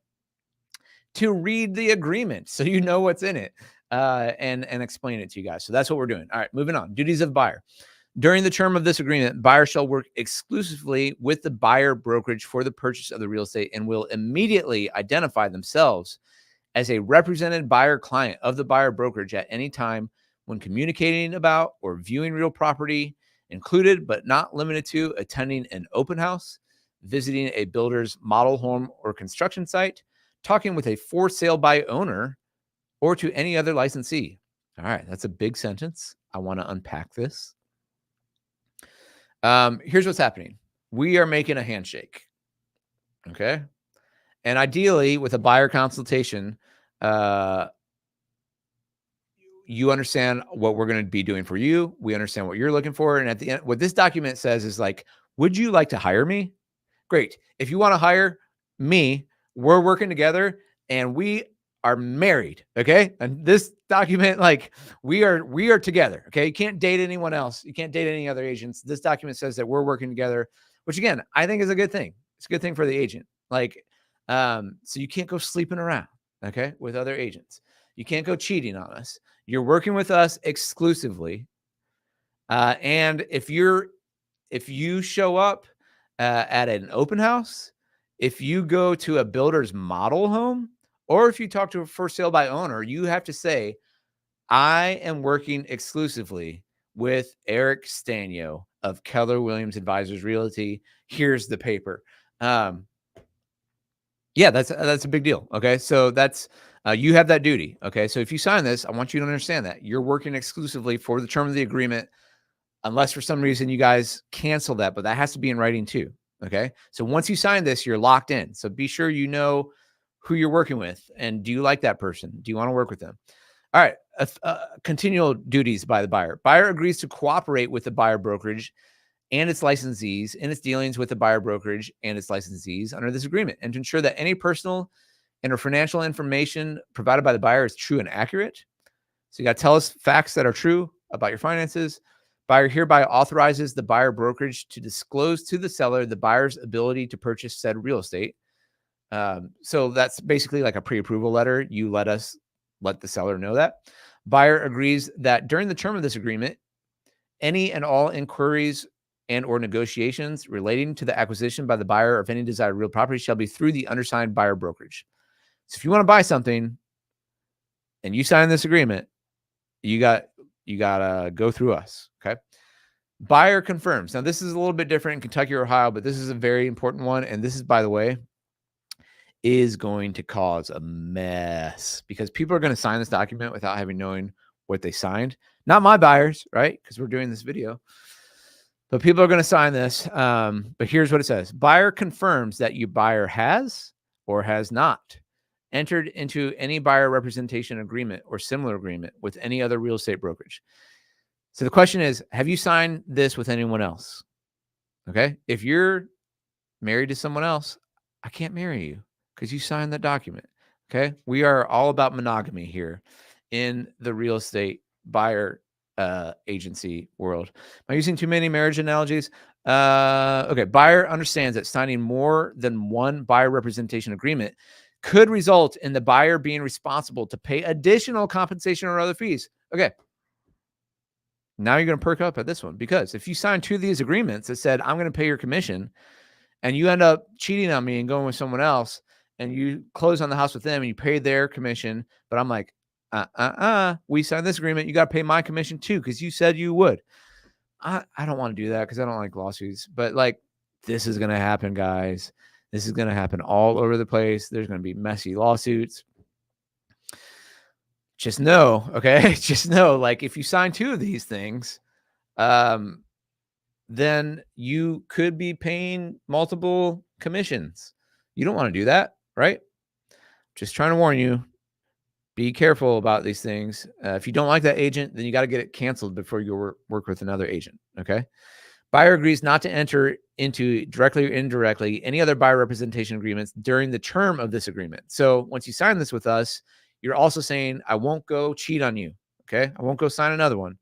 To read the agreement so you know what's in it, and explain it to you guys. So that's what we're doing. All right, moving on. Duties of buyer. During the term of this agreement, buyer shall work exclusively with the buyer brokerage for the purchase of the real estate and will immediately identify themselves as a represented buyer client of the buyer brokerage at any time when communicating about or viewing real property, included but not limited to attending an open house, visiting a builder's model home or construction site, talking with a for sale by owner, or to any other licensee. All right, that's a big sentence. I want to unpack this. Here's what's happening. We are making a handshake. Okay. And ideally, with a buyer consultation, you understand what we're going to be doing for you. We understand what you're looking for. And at the end, what this document says is would you like to hire me? Great. If you want to hire me, we're working together and we are married. Okay. And this document, we are together. Okay. You can't date anyone else. You can't date any other agents. This document says that we're working together, which again, I think is a good thing. It's a good thing for the agent. So you can't go sleeping around, okay, with other agents. You can't go cheating on us. You're working with us exclusively. And if you show up at an open house, if you go to a builder's model home, or if you talk to a for sale by owner, you have to say, I am working exclusively with Eric Stanio of Keller Williams Advisors Realty. Here's the paper. Yeah, that's a big deal. Okay. So that's, you have that duty. Okay. So if you sign this, I want you to understand that you're working exclusively for the term of the agreement, unless for some reason you guys cancel that, but that has to be in writing too. Okay. So once you sign this, you're locked in. So be sure you know who you're working with. And do you like that person? Do you want to work with them? All right. Continual duties by the buyer. Buyer agrees to cooperate with the buyer brokerage and its licensees in its dealings with the buyer brokerage and its licensees under this agreement, and to ensure that any personal and or financial information provided by the buyer is true and accurate. So you got to tell us facts that are true about your finances. Buyer hereby authorizes the buyer brokerage to disclose to the seller the buyer's ability to purchase said real estate. So that's basically like a pre-approval letter. You let the seller know that. Buyer agrees that during the term of this agreement, any and all inquiries and or negotiations relating to the acquisition by the buyer of any desired real property shall be through the undersigned buyer brokerage. So if you want to buy something and you sign this agreement, you gotta go through us. Okay. Buyer confirms. Now, this is a little bit different in Kentucky or Ohio, but this is a very important one. And this is, by the way, is going to cause a mess because people are going to sign this document without having known what they signed. Not my buyers, right? Because we're doing this video. But people are going to sign this. But here's what it says. Buyer confirms that your buyer has or has not entered into any buyer representation agreement or similar agreement with any other real estate brokerage. So the question is, have you signed this with anyone else? Okay. If you're married to someone else, I can't marry you because you signed that document. Okay. We are all about monogamy here in the real estate buyer agency world. Am I using too many marriage analogies? Okay. Buyer understands that signing more than one buyer representation agreement could result in the buyer being responsible to pay additional compensation or other fees. Okay. Now you're going to perk up at this one, because if you sign two of these agreements that said, I'm going to pay your commission, and you end up cheating on me and going with someone else, and you close on the house with them and you pay their commission, but I'm like, we signed this agreement. You got to pay my commission too, because you said you would. I don't want to do that because I don't like lawsuits, but like, this is going to happen, guys. This is going to happen all over the place. There's going to be messy lawsuits. Just know, okay? Just know, like, if you sign two of these things, then you could be paying multiple commissions. You don't want to do that, right? Just trying to warn you. Be careful about these things. If you don't like that agent, then you got to get it canceled before you work with another agent, okay? Buyer agrees not to enter into, directly or indirectly, any other buyer representation agreements during the term of this agreement. So once you sign this with us, you're also saying, I won't go cheat on you, okay? I won't go sign another one.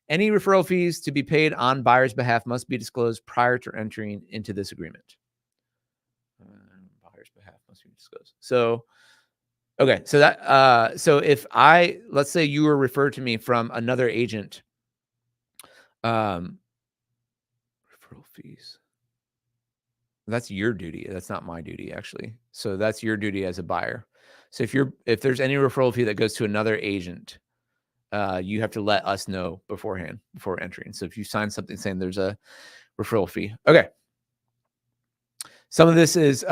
Any referral fees to be paid on buyer's behalf must be disclosed prior to entering into this agreement. Buyer's behalf must be disclosed. So, okay. So that, so if let's say you were referred to me from another agent, referral fees. That's your duty. That's not my duty, actually. So that's your duty as a buyer. So if there's any referral fee that goes to another agent, you have to let us know beforehand, before entering. So if you sign something saying there's a referral fee. Okay. Some of this is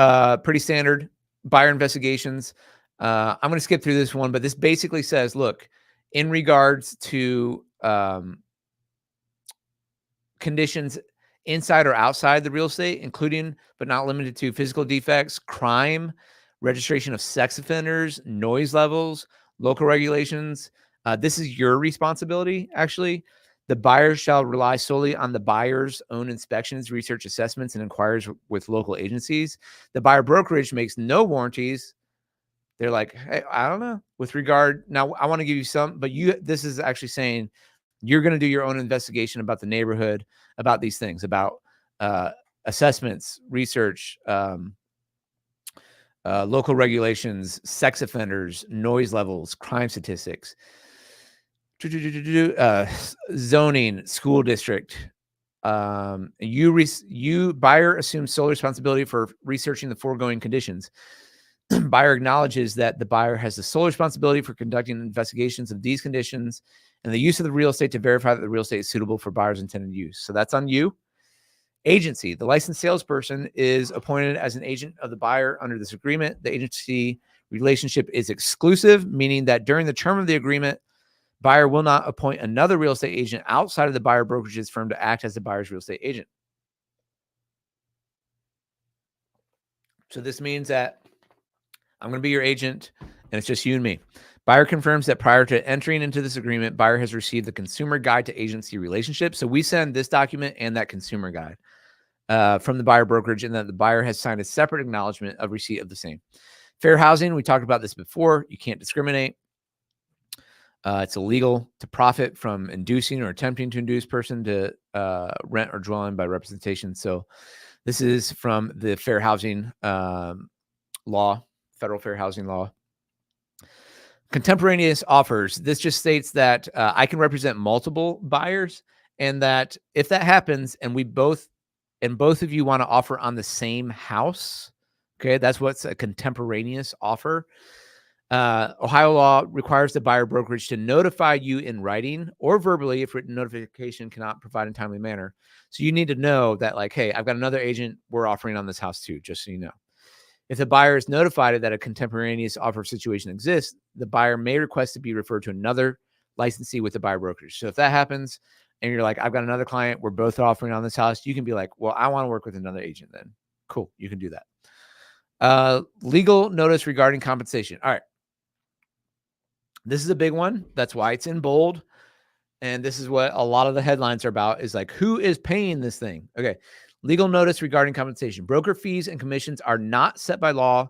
pretty standard buyer investigations. I'm going to skip through this one, but this basically says, look, in regards to conditions inside or outside the real estate, including but not limited to physical defects, crime, registration of sex offenders, noise levels, local regulations. This is your responsibility, actually. The buyer shall rely solely on the buyer's own inspections, research assessments, and inquiries with local agencies. The buyer brokerage makes no warranties. They're like, hey, I don't know. With regard, now I want to give you some, but this is actually saying you're going to do your own investigation about the neighborhood, about these things, about assessments, research, local regulations, sex offenders, noise levels, crime statistics, zoning, school district. You buyer assumes sole responsibility for researching the foregoing conditions. Buyer acknowledges that the buyer has the sole responsibility for conducting investigations of these conditions and the use of the real estate to verify that the real estate is suitable for buyer's intended use. So that's on you. Agency. The licensed salesperson is appointed as an agent of the buyer under this agreement. The agency relationship is exclusive, meaning that during the term of the agreement, buyer will not appoint another real estate agent outside of the buyer brokerage's firm to act as the buyer's real estate agent. So this means that I'm going to be your agent, and it's just you and me. Buyer confirms that prior to entering into this agreement, buyer has received the consumer guide to agency relationship. So we send this document and that consumer guide from the buyer brokerage, and that the buyer has signed a separate acknowledgement of receipt of the same. Fair housing, we talked about this before. You can't discriminate. It's illegal to profit from inducing or attempting to induce person to rent or dwell in by representation. So this is from the fair housing law, federal fair housing law. Contemporaneous offers. This just states that I can represent multiple buyers, and that if that happens and both of you want to offer on the same house, okay, that's what's a contemporaneous offer. Ohio law requires the buyer brokerage to notify you in writing or verbally if written notification cannot provide in timely manner. So you need to know that, like, hey, I've got another agent, we're offering on this house too, just so you know. If the buyer is notified that a contemporaneous offer situation exists, the buyer may request to be referred to another licensee with the buyer brokerage. So if that happens and you're like, I've got another client, we're both offering on this house, you can be like, well, I want to work with another agent then. Cool, you can do that. Legal notice regarding compensation. All right. This is a big one. That's why it's in bold. And this is what a lot of the headlines are about, is like, who is paying this thing? Okay. Legal notice regarding compensation. Broker fees and commissions are not set by law,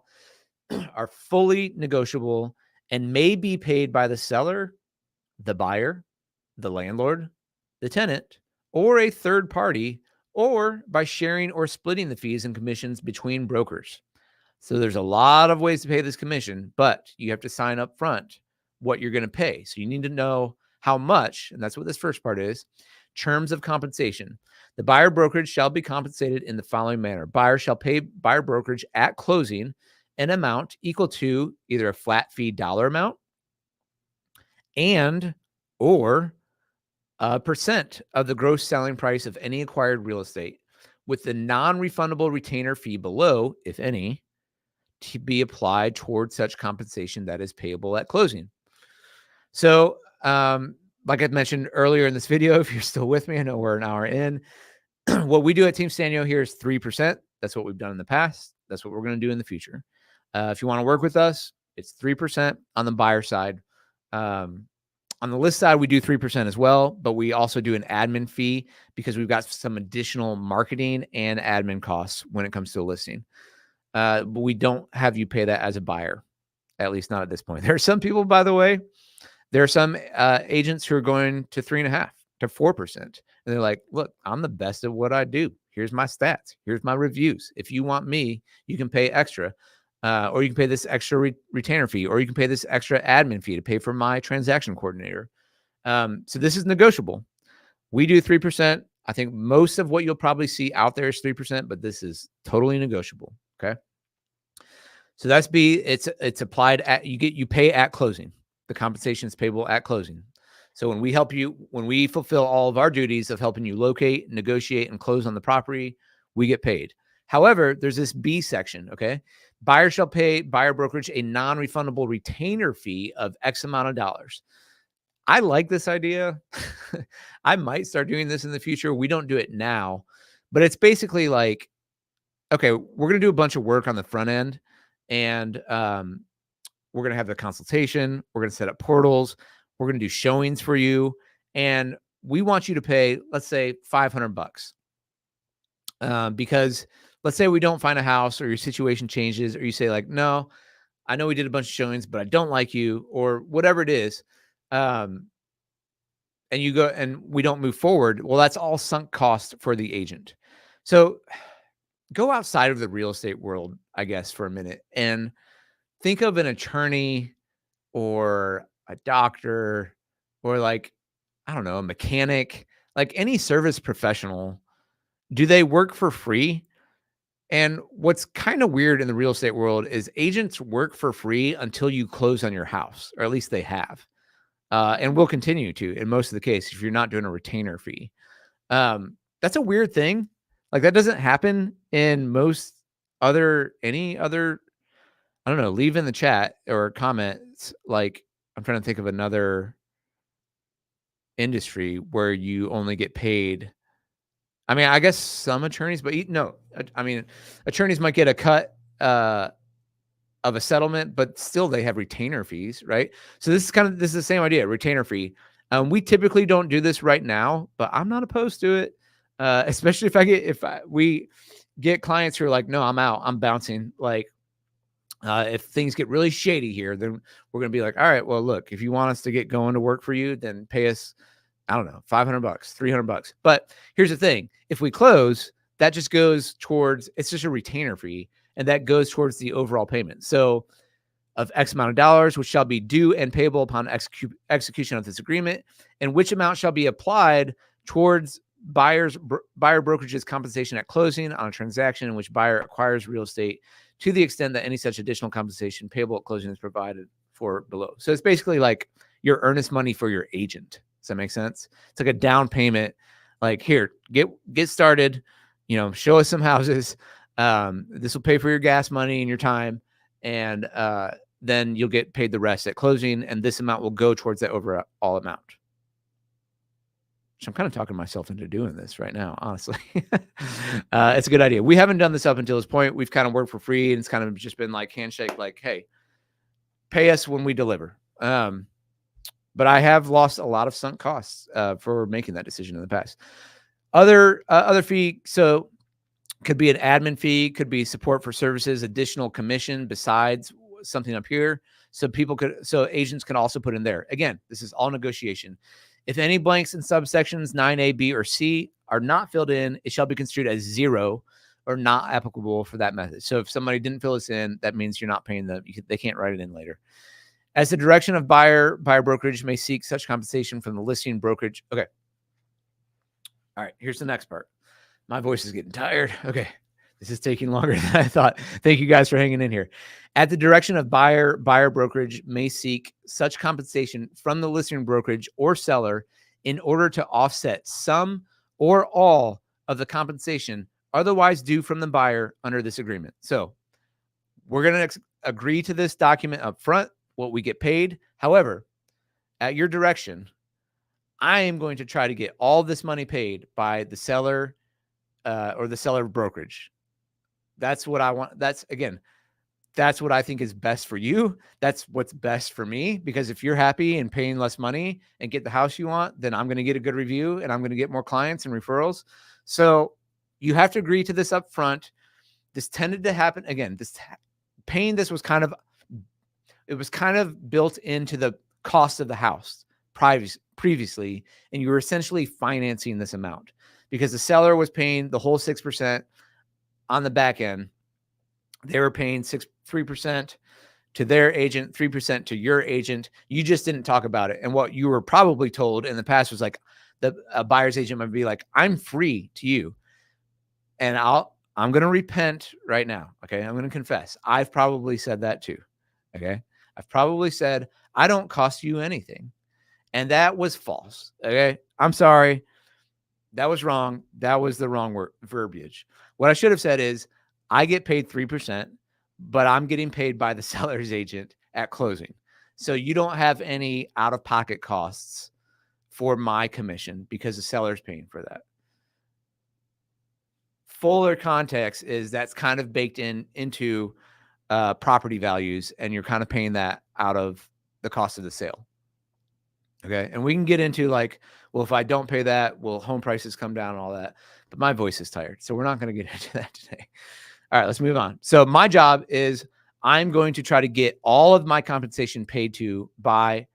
are fully negotiable, and may be paid by the seller, the buyer, the landlord, the tenant, or a third party, or by sharing or splitting the fees and commissions between brokers. So there's a lot of ways to pay this commission, but you have to sign up front what you're going to pay. So you need to know how much, and that's what this first part is. Terms of compensation. The buyer brokerage shall be compensated in the following manner. Buyer shall pay buyer brokerage at closing an amount equal to either a flat fee dollar amount and or a percent of the gross selling price of any acquired real estate, with the non-refundable retainer fee below, if any, to be applied towards such compensation that is payable at closing. So, like I mentioned earlier in this video, if you're still with me, I know we're an hour in. What we do at Team Stanio here is 3%. That's what we've done in the past. That's what we're going to do in the future. If you want to work with us, it's 3% on the buyer side. On the list side, we do 3% as well, but we also do an admin fee because we've got some additional marketing and admin costs when it comes to a listing. But we don't have you pay that as a buyer, at least not at this point. There are some people, by the way, there are some agents who are going to 3.5% to 4%. And they're like, look, I'm the best at what I do. Here's my stats. Here's my reviews. If you want me, you can pay extra, or you can pay this extra retainer fee, or you can pay this extra admin fee to pay for my transaction coordinator. So this is negotiable. We do 3%. I think most of what you'll probably see out there is 3%, but this is totally negotiable. Okay. So that's B. It's applied at, you pay at closing. The compensation is payable at closing. So when we help you, when we fulfill all of our duties of helping you locate, negotiate, and close on the property, we get paid. However, there's this B section. Okay. Buyer shall pay buyer brokerage a non-refundable retainer fee of X amount of dollars. I like this idea. I might start doing this in the future. We don't do it now, but it's basically like, okay, we're going to do a bunch of work on the front end, and we're going to have the consultation. We're going to set up portals. We're going to do showings for you. And we want you to pay, let's say, $500. Because let's say we don't find a house, or your situation changes, or you say like, no, I know we did a bunch of showings, but I don't like you, or whatever it is. And you go and we don't move forward. Well, that's all sunk cost for the agent. So go outside of the real estate world, I guess, for a minute, and think of an attorney or a doctor, or like, I don't know, a mechanic, like any service professional. Do they work for free? And what's kind of weird in the real estate world is agents work for free until you close on your house, or at least they have. And will continue to, in most of the case, if you're not doing a retainer fee. That's a weird thing. Like, that doesn't happen in any other, I don't know, leave in the chat or comments. Like, I'm trying to think of another industry where you only get paid. I mean, I guess some attorneys, but no, I mean, attorneys might get a cut of a settlement, but still they have retainer fees, right? So this is the same idea, retainer fee. We typically don't do this right now, but I'm not opposed to it. Especially we get clients who are like, no, I'm out, I'm bouncing. Like, if things get really shady here, then we're going to be like, all right, well, look, if you want us to get going to work for you, then pay us, I don't know, $500, $300. But here's the thing. If we close, that just goes towards, it's just a retainer fee, and that goes towards the overall payment. So of X amount of dollars, which shall be due and payable upon execution of this agreement, and which amount shall be applied towards buyer brokerage's compensation at closing on a transaction in which buyer acquires real estate, to the extent that any such additional compensation payable at closing is provided for below. So it's basically like your earnest money for your agent. Does that make sense? It's like a down payment. Like, here, get started. Show us some houses. This will pay for your gas money and your time, and then you'll get paid the rest at closing, and this amount will go towards that overall amount. So I'm kind of talking myself into doing this right now, honestly. It's a good idea. We haven't done this up until this point. We've kind of worked for free, and it's kind of just been like handshake, like, hey, pay us when we deliver. But I have lost a lot of sunk costs for making that decision in the past. Other fee, so could be an admin fee, could be support for services, additional commission besides something up here. So agents can also put in there. Again, this is all negotiation. If any blanks in subsections 9A, B, or C are not filled in, it shall be construed as 0 or not applicable for that method. So if somebody didn't fill this in, that means you're not paying them. They can't write it in later. As the direction of buyer brokerage may seek such compensation from the listing brokerage. Okay. All right, here's the next part. My voice is getting tired. Okay. This is taking longer than I thought. Thank you guys for hanging in here. At the direction of buyer brokerage may seek such compensation from the listing brokerage or seller in order to offset some or all of the compensation otherwise due from the buyer under this agreement. So we're going to agree to this document up front, what we get paid. However, at your direction, I am going to try to get all this money paid by the seller or the seller brokerage. That's what I want. That's what I think is best for you. That's what's best for me, because if you're happy and paying less money and get the house you want, then I'm going to get a good review and I'm going to get more clients and referrals. So you have to agree to this up front. This tended to happen again. This was kind of built into the cost of the house previously, and you were essentially financing this amount because the seller was paying the whole 6% on the back end. They were paying 3% to their agent, 3% to your agent. You just didn't talk about it. And what you were probably told in the past was like, a buyer's agent might be like, I'm free to you. And I'm going to repent right now. Okay. I'm going to confess. I've probably said that too. Okay. I've probably said, I don't cost you anything. And that was false. Okay. I'm sorry. That was wrong. That was the wrong verbiage. What I should have said is, I get paid 3%, but I'm getting paid by the seller's agent at closing. So you don't have any out-of-pocket costs for my commission because the seller's paying for that. Fuller context is that's kind of baked into property values, and you're kind of paying that out of the cost of the sale. Okay. And we can get into like, well, if I don't pay that, will home prices come down and all that? But my voice is tired, so we're not going to get into that today. All right, let's move on. So my job is I'm going to try to get all of my compensation paid to by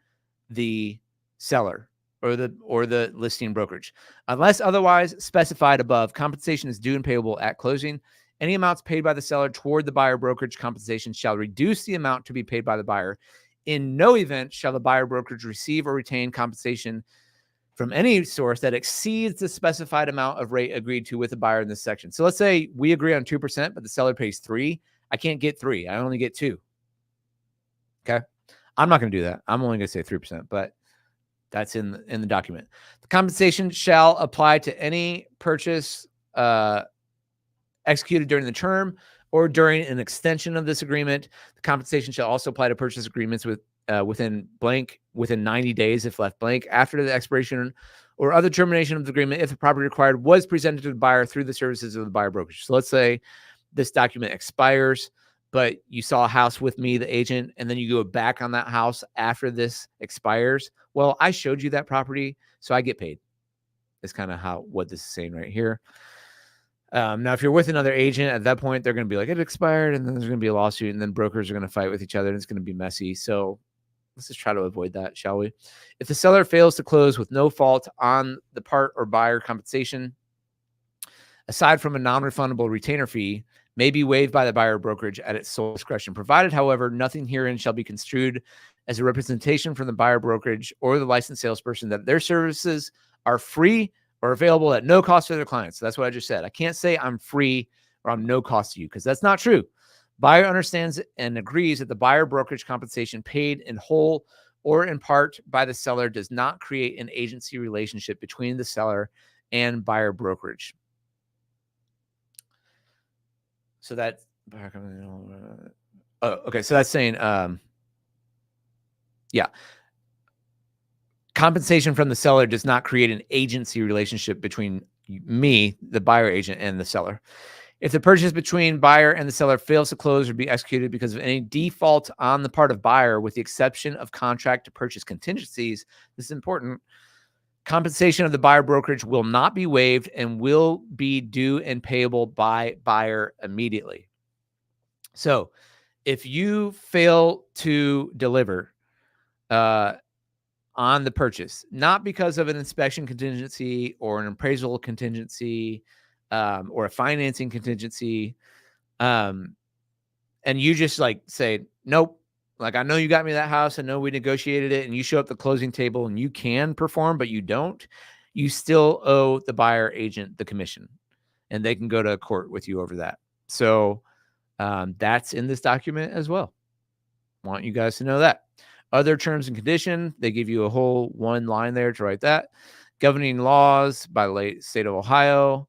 the seller or the listing brokerage. Unless otherwise specified above, compensation is due and payable at closing. Any amounts paid by the seller toward the buyer brokerage compensation shall reduce the amount to be paid by the buyer. In no event shall the buyer brokerage receive or retain compensation from any source that exceeds the specified amount of rate agreed to with the buyer in this section. So let's say we agree on 2%, but the seller pays 3%. I can't get 3%. I only get 2%. Okay. I'm not going to do that. I'm only going to say 3%, but that's in the document. The compensation shall apply to any purchase executed during the term or during an extension of this agreement. The compensation shall also apply to purchase agreements within 90 days if left blank, after the expiration or other termination of the agreement if the property required was presented to the buyer through the services of the buyer brokerage. So let's say this document expires but you saw a house with me, the agent, and then you go back on that house after this expires. Well, I showed you that property, so I get paid. Is kind of what this is saying right here. Now, if you're with another agent at that point, they're going to be like, it expired, and then there's going to be a lawsuit, and then brokers are going to fight with each other, and it's going to be messy. So let's just try to avoid that, shall we? If the seller fails to close with no fault on the part or buyer, compensation, aside from a non-refundable retainer fee, may be waived by the buyer brokerage at its sole discretion, provided, however, nothing herein shall be construed as a representation from the buyer brokerage or the licensed salesperson that their services are free or available at no cost to their clients. So that's what I just said. I can't say I'm free or I'm no cost to you, because that's not true. Buyer understands and agrees that the buyer brokerage compensation paid in whole or in part by the seller does not create an agency relationship between the seller and buyer brokerage. So that, okay. So that's saying, yeah, compensation from the seller does not create an agency relationship between me, the buyer agent, and the seller. If the purchase between buyer and the seller fails to close or be executed because of any default on the part of buyer, with the exception of contract to purchase contingencies, this is important, compensation of the buyer brokerage will not be waived and will be due and payable by buyer immediately. So if you fail to deliver on the purchase, not because of an inspection contingency or an appraisal contingency or a financing contingency, and you just like say, nope, like, I know you got me that house, I know we negotiated it, and you show up at the closing table and you can perform, but you don't, you still owe the buyer agent the commission, and they can go to court with you over that. So that's in this document as well. Want you guys to know that. Other terms and conditions, they give you a whole one line there to write that. Governing laws by the state of Ohio.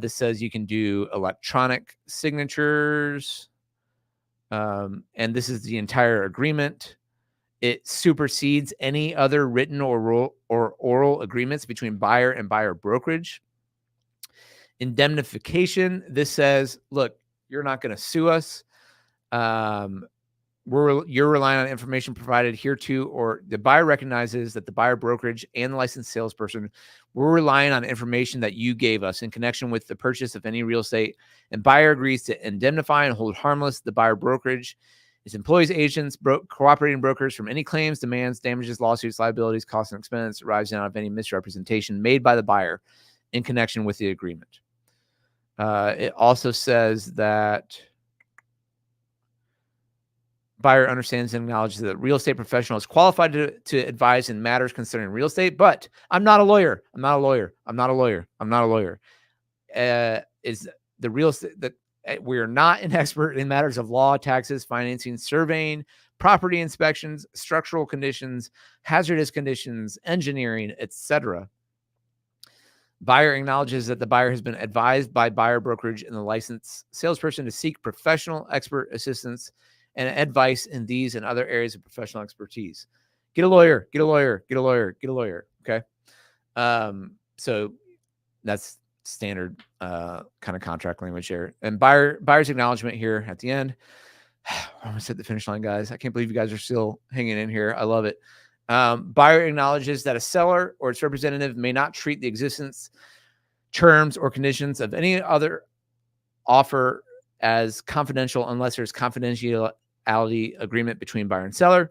This says you can do electronic signatures. And this is the entire agreement. It supersedes any other written or oral agreements between buyer and buyer brokerage. Indemnification. This says, look, you're not going to sue us. You're relying on information provided hereto, or the buyer recognizes that the buyer brokerage and the licensed salesperson were relying on information that you gave us in connection with the purchase of any real estate, and buyer agrees to indemnify and hold harmless the buyer brokerage, its employees, agents, cooperating brokers from any claims, demands, damages, lawsuits, liabilities, costs, and expense arising out of any misrepresentation made by the buyer in connection with the agreement. It also says that buyer understands and acknowledges that real estate professional is qualified to advise in matters concerning real estate, but I'm not a lawyer. I'm not a lawyer. I'm not a lawyer. I'm not a lawyer. Is the real estate that we are not an expert in matters of law, taxes, financing, surveying, property inspections, structural conditions, hazardous conditions, engineering, etc. Buyer acknowledges that the buyer has been advised by buyer brokerage and the licensed salesperson to seek professional expert assistance and advice in these and other areas of professional expertise. Get a lawyer, get a lawyer, get a lawyer, get a lawyer. Okay. So that's standard kind of contract language here. And buyer's acknowledgement here at the end. I almost hit the finish line, guys. I can't believe you guys are still hanging in here. I love it. Buyer acknowledges that a seller or its representative may not treat the existence, terms, or conditions of any other offer as confidential unless there's confidentiality agreement between buyer and seller.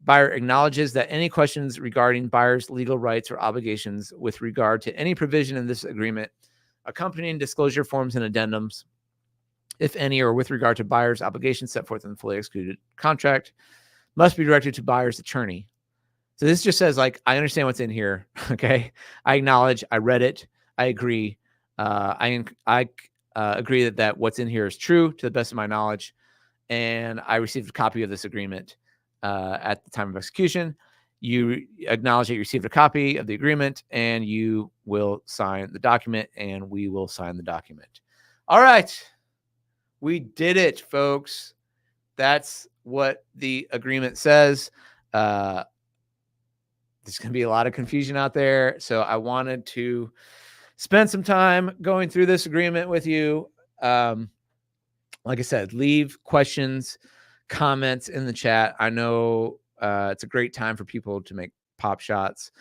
Buyer acknowledges that any questions regarding buyer's legal rights or obligations with regard to any provision in this agreement, accompanying disclosure forms and addendums, if any, or with regard to buyer's obligations set forth in the fully executed contract, must be directed to buyer's attorney. So this just says, like, I understand what's in here. Okay. I acknowledge, I read it. I agree. I agree that what's in here is true to the best of my knowledge. And I received a copy of this agreement at the time of execution. You acknowledge that you received a copy of the agreement, and you will sign the document, and we will sign the document. All right. We did it, folks. That's what the agreement says. There's going to be a lot of confusion out there. So I wanted to spend some time going through this agreement with you. like I said, leave questions, comments in the chat. I know it's a great time for people to make pop shots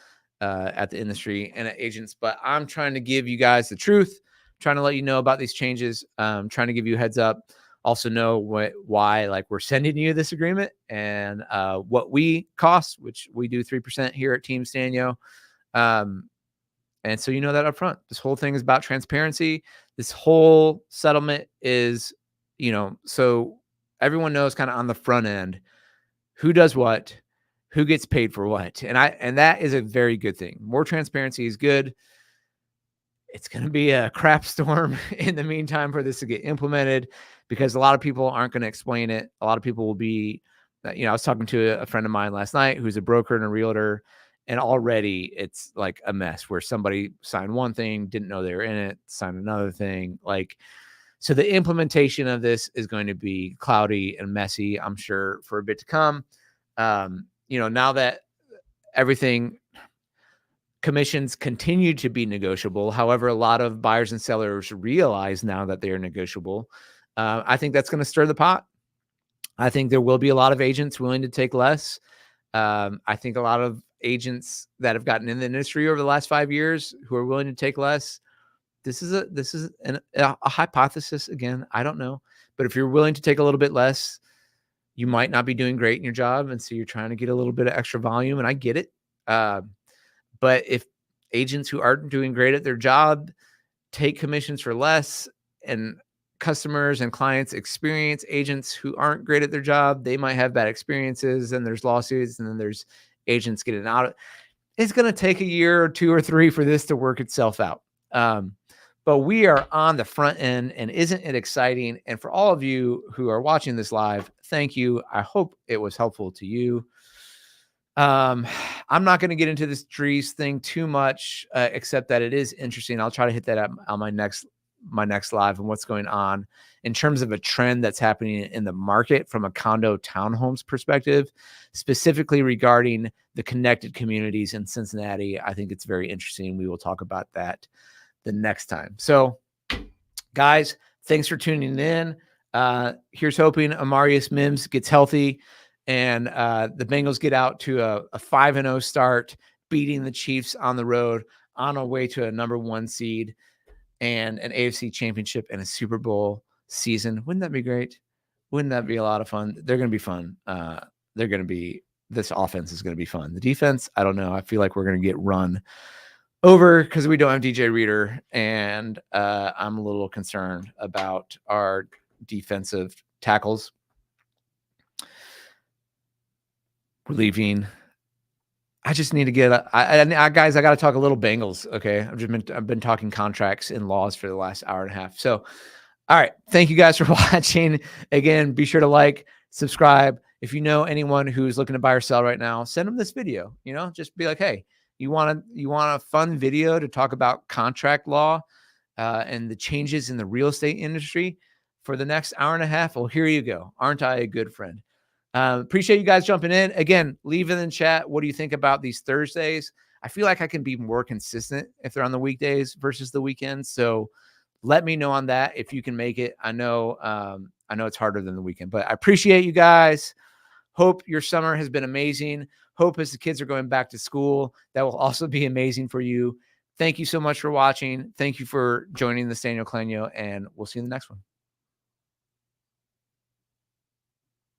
at the industry and at agents, but I'm trying to give you guys the truth, trying to let you know about these changes, trying to give you a heads up. Also know why like we're sending you this agreement and what we cost, which we do 3% here at Team Stanyo. And so you know that up front. This whole thing is about transparency. This whole settlement is, so everyone knows kind of on the front end who does what, who gets paid for what. And that is a very good thing. More transparency is good. It's going to be a crap storm in the meantime for this to get implemented because a lot of people aren't going to explain it. A lot of people will be, I was talking to a friend of mine last night who's a broker and a realtor, and already it's like a mess where somebody signed one thing, didn't know they were in it, signed another thing. So the implementation of this is going to be cloudy and messy, I'm sure, for a bit to come. Now that everything, commissions continue to be negotiable. However, a lot of buyers and sellers realize now that they are negotiable. I think that's going to stir the pot. I think there will be a lot of agents willing to take less. I think a lot of agents that have gotten in the industry over the last 5 years who are willing to take less. This is a hypothesis. Again, I don't know, but if you're willing to take a little bit less, you might not be doing great in your job. And so you're trying to get a little bit of extra volume, and I get it. But if agents who aren't doing great at their job take commissions for less, and customers and clients experience agents who aren't great at their job, they might have bad experiences, and there's lawsuits, and then there's agents getting out. It's going to take a year or 2 or 3 for this to work itself out. But we are on the front end, and isn't it exciting? And for all of you who are watching this live, thank you. I hope it was helpful to you. I'm not going to get into this trees thing too much, except that it is interesting. I'll try to hit that up on my next live and what's going on in terms of a trend that's happening in the market from a condo townhomes perspective, specifically regarding the connected communities in Cincinnati. I think it's very interesting. We will talk about that the next time. So guys, thanks for tuning in. Here's hoping Amarius Mims gets healthy and the Bengals get out to a 5-0 start, beating the Chiefs on the road on our way to a number 1 seed and an AFC championship and a Super Bowl season. Wouldn't that be great? Wouldn't that be a lot of fun? They're going to be fun. This offense is going to be fun. The defense, I don't know. I feel like we're going to get run over because we don't have DJ Reader, and I'm a little concerned about our defensive tackles. We're leaving. I just need to get guys, I got to talk a little Bengals. Okay. I've been talking contracts and laws for the last hour and a half. So, all right. Thank you guys for watching. Again, be sure to like, subscribe. If you know anyone who's looking to buy or sell right now, send them this video, just be like, hey, you want a fun video to talk about contract law and the changes in the real estate industry for the next hour and a half? Well, here you go. Aren't I a good friend? Appreciate you guys jumping in. Again, leave it in chat. What do you think about these Thursdays? I feel like I can be more consistent if they're on the weekdays versus the weekends. So let me know on that if you can make it. I know it's harder than the weekend, but I appreciate you guys. Hope your summer has been amazing. Hope as the kids are going back to school, that will also be amazing for you. Thank you so much for watching. Thank you for joining the Stanyo Clanyo, and we'll see you in the next one.